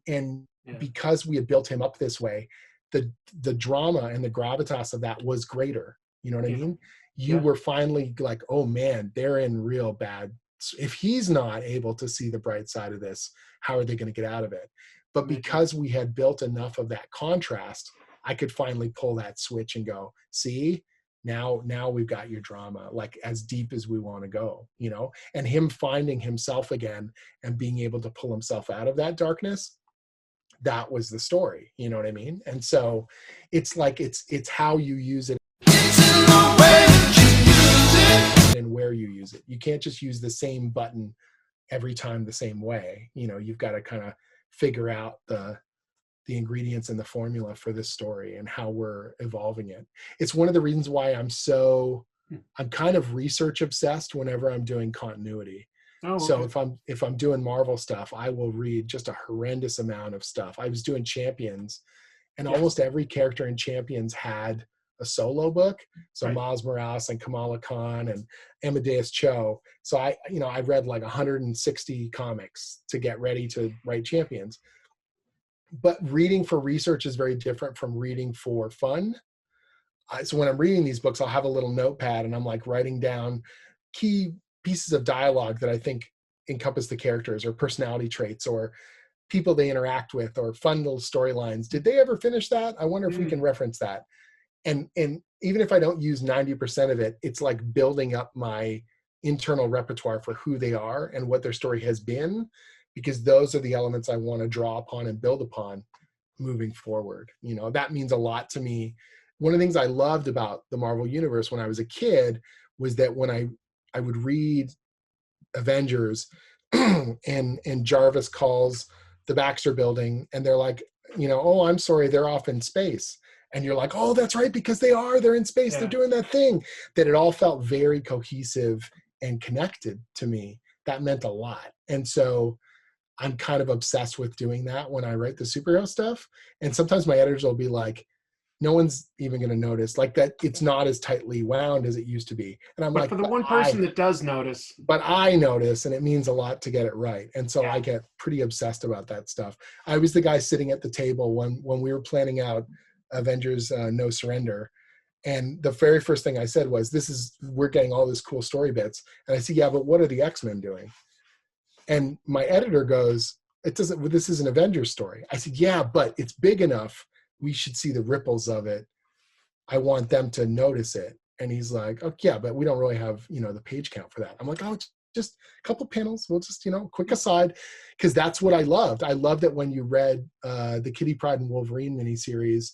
And because we had built him up this way, the drama and the gravitas of that was greater. You know what I mean? You were finally like, oh man, they're in real bad. If he's not able to see the bright side of this, how are they going to get out of it? But because we had built enough of that contrast, I could finally pull that switch and go, see, now we've got your drama, like as deep as we want to go, and him finding himself again and being able to pull himself out of that darkness. That was the story. You know what I mean? And so it's like, it's how you use it. It's in the way that you use it. And where you use it. You can't just use the same button every time the same way. You've got to kind of figure out the ingredients and the formula for this story and how we're evolving it. It's one of the reasons why I'm kind of research obsessed whenever I'm doing continuity. Oh, okay. So if I'm doing Marvel stuff, I will read just a horrendous amount of stuff. I was doing Champions, and almost every character in Champions had a solo book. So Miles Morales and Kamala Khan and Amadeus Cho. So I read like 160 comics to get ready to write Champions. But reading for research is very different from reading for fun. So when I'm reading these books, I'll have a little notepad and I'm like writing down key pieces of dialogue that I think encompass the characters or personality traits or people they interact with or fun little storylines. Did they ever finish that? I wonder if we can reference that. And even if I don't use 90% of it, it's like building up my internal repertoire for who they are and what their story has been, because those are the elements I want to draw upon and build upon moving forward. That means a lot to me. One of the things I loved about the Marvel Universe when I was a kid was that when I would read Avengers and Jarvis calls the Baxter building and they're like, oh, I'm sorry, they're off in space. And you're like, oh, that's right, because they're in space, they're doing that thing. That it all felt very cohesive and connected to me. That meant a lot. And so I'm kind of obsessed with doing that when I write the superhero stuff. And sometimes my editors will be like, no one's even going to notice, like that it's not as tightly wound as it used to be. And I'm But like, for the one person that does notice, but I notice, and it means a lot to get it right. And so yeah. I get pretty obsessed about that stuff. I was the guy sitting at the table when we were planning out Avengers No Surrender. And the very first thing I said was, we're getting all this cool story bits. And I said, yeah, but what are the X-Men doing? And my editor goes, this is an Avengers story. I said, yeah, but it's big enough. We should see the ripples of it. I want them to notice it. And he's like, oh yeah, but we don't really have, the page count for that. I'm like, oh, it's just a couple panels. We'll just, quick aside. Cause that's what I loved. I loved that when you read the Kitty Pryde and Wolverine miniseries,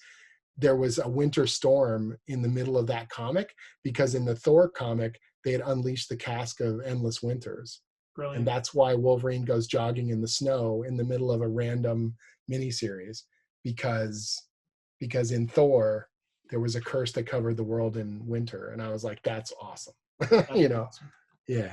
there was a winter storm in the middle of that comic, because in the Thor comic, they had unleashed the cask of endless winters. Brilliant. And that's why Wolverine goes jogging in the snow in the middle of a random miniseries, because in Thor, there was a curse that covered the world in winter. And I was like, that's awesome. That's awesome. Yeah.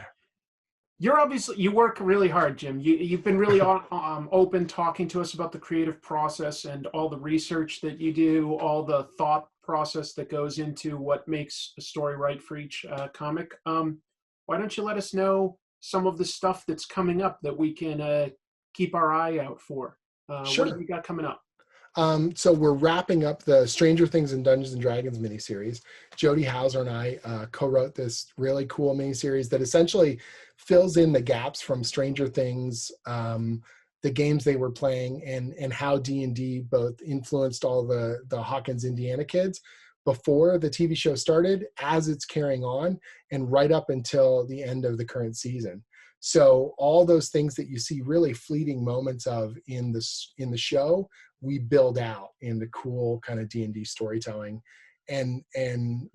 You work really hard, Jim. You've been really open talking to us about the creative process and all the research that you do, all the thought process that goes into what makes a story right for each comic. Why don't you let us know some of the stuff that's coming up that we can keep our eye out for? Sure. What have you got coming up? So we're wrapping up the Stranger Things and Dungeons and Dragons miniseries. Jody Hauser and I co-wrote this really cool miniseries that essentially fills in the gaps from Stranger Things, the games they were playing, and how D&D both influenced all the Hawkins, Indiana kids before the TV show started, as it's carrying on, and right up until the end of the current season. So all those things that you see really fleeting moments of in the show, we build out into cool kind of D&D storytelling, and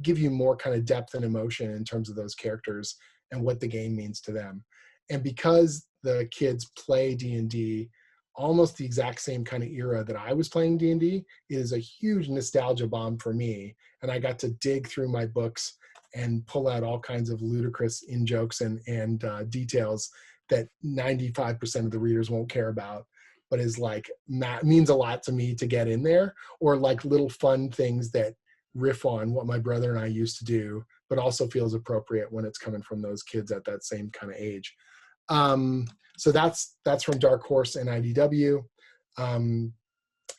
give you more kind of depth and emotion in terms of those characters and what the game means to them. And because the kids play D&D almost the exact same kind of era that I was playing D&D, it is a huge nostalgia bomb for me. And I got to dig through my books and pull out all kinds of ludicrous in-jokes and details that 95% of the readers won't care about, but is like, means a lot to me to get in there, or like little fun things that riff on what my brother and I used to do, but also feels appropriate when it's coming from those kids at that same kind of age. So that's from Dark Horse and IDW.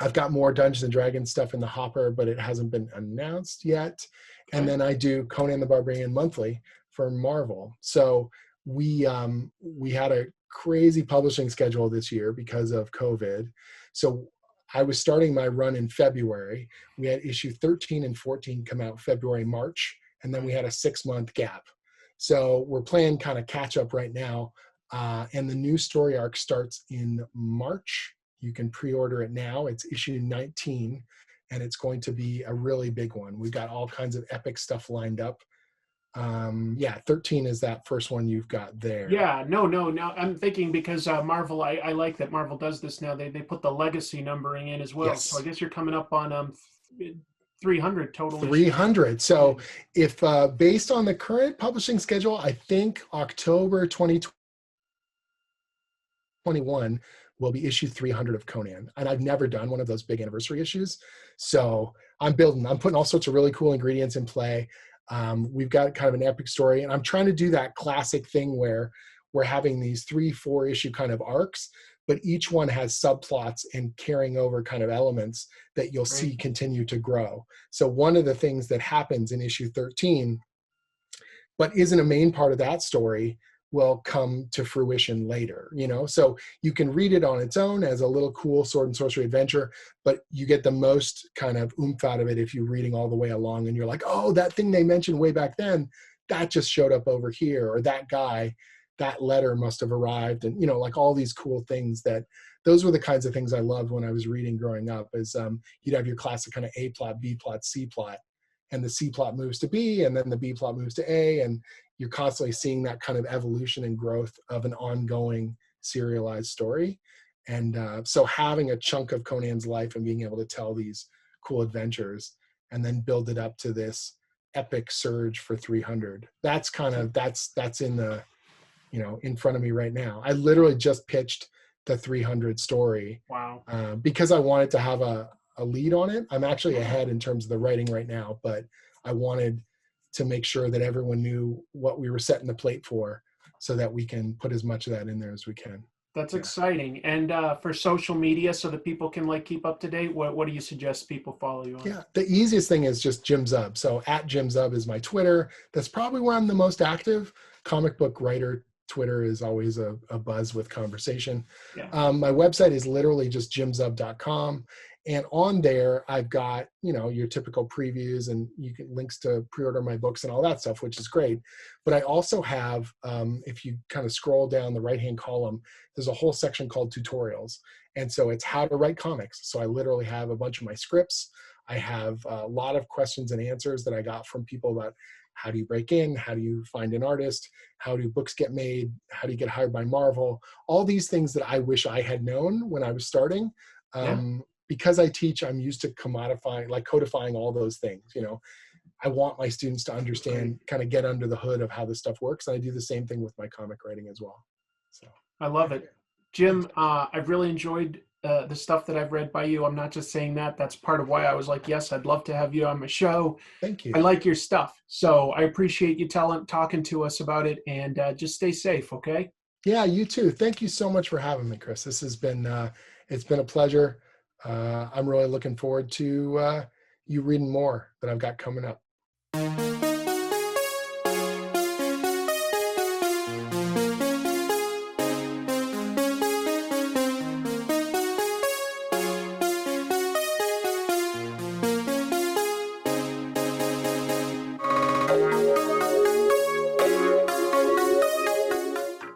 I've got more Dungeons and Dragons stuff in the hopper, but it hasn't been announced yet. Okay. And then I do Conan the Barbarian monthly for Marvel. So we had a crazy publishing schedule this year because of COVID. So I was starting my run in February. We had issue 13 and 14 come out February, March, and then we had a 6-month gap. So we're playing kind of catch up right now. And the new story arc starts in March. You can pre-order it now. It's issue 19, and it's going to be a really big one. We've got all kinds of epic stuff lined up. 13 is that first one you've got there. Yeah, no. I'm thinking because Marvel, I like that Marvel does this now. They put the legacy numbering in as well. Yes. So I guess you're coming up on 300 total. 300. So if based on the current publishing schedule, I think October 2021 will be issue 300 of Conan. And I've never done one of those big anniversary issues. So I'm putting all sorts of really cool ingredients in play. We've got kind of an epic story, and I'm trying to do that classic thing where we're having these 3-4 issue kind of arcs, but each one has subplots and carrying over kind of elements that you'll see continue to grow. So one of the things that happens in issue 13, but isn't a main part of that story, will come to fruition later, So you can read it on its own as a little cool sword and sorcery adventure, but you get the most kind of oomph out of it if you're reading all the way along and you're like, oh, that thing they mentioned way back then, that just showed up over here, or that guy, that letter must have arrived, and like all these cool things. Those were the kinds of things I loved when I was reading growing up. Is you'd have your classic kind of A plot, B plot, C plot, and the C plot moves to B, and then the B plot moves to A, and you're constantly seeing that kind of evolution and growth of an ongoing serialized story. And so having a chunk of Conan's life and being able to tell these cool adventures and then build it up to this epic surge for 300, that's in the, in front of me right now. I literally just pitched the 300 story. Wow. Because I wanted to have a a lead on it. I'm actually ahead in terms of the writing right now, but I wanted to make sure that everyone knew what we were setting the plate for, so that we can put as much of that in there as we can. That's Yeah. exciting. And for social media, so that people can like keep up to date, what do you suggest people follow you on? Yeah, the easiest thing is just Jim Zub. So at Jim Zub is my Twitter. That's probably where I'm the most active. Comic book writer Twitter is always a buzz with conversation. Yeah. My website is literally just jimzub.com. And on there, I've got, your typical previews, and you can links to pre-order my books and all that stuff, which is great. But I also have, if you kind of scroll down the right-hand column, there's a whole section called tutorials. And so it's how to write comics. So I literally have a bunch of my scripts. I have a lot of questions and answers that I got from people about how do you break in? How do you find an artist? How do books get made? How do you get hired by Marvel? All these things that I wish I had known when I was starting. Because I teach, I'm used to codifying all those things. I want my students to understand, kind of get under the hood of how this stuff works. And I do the same thing with my comic writing as well. So I love it. Jim, I've really enjoyed the stuff that I've read by you. I'm not just saying that. That's part of why I was like, yes, I'd love to have you on my show. Thank you. I like your stuff. So I appreciate you talking to us about it, and just stay safe, okay? Yeah, you too. Thank you so much for having me, Chris. This has been, it's been a pleasure. I'm really looking forward to you reading more that I've got coming up.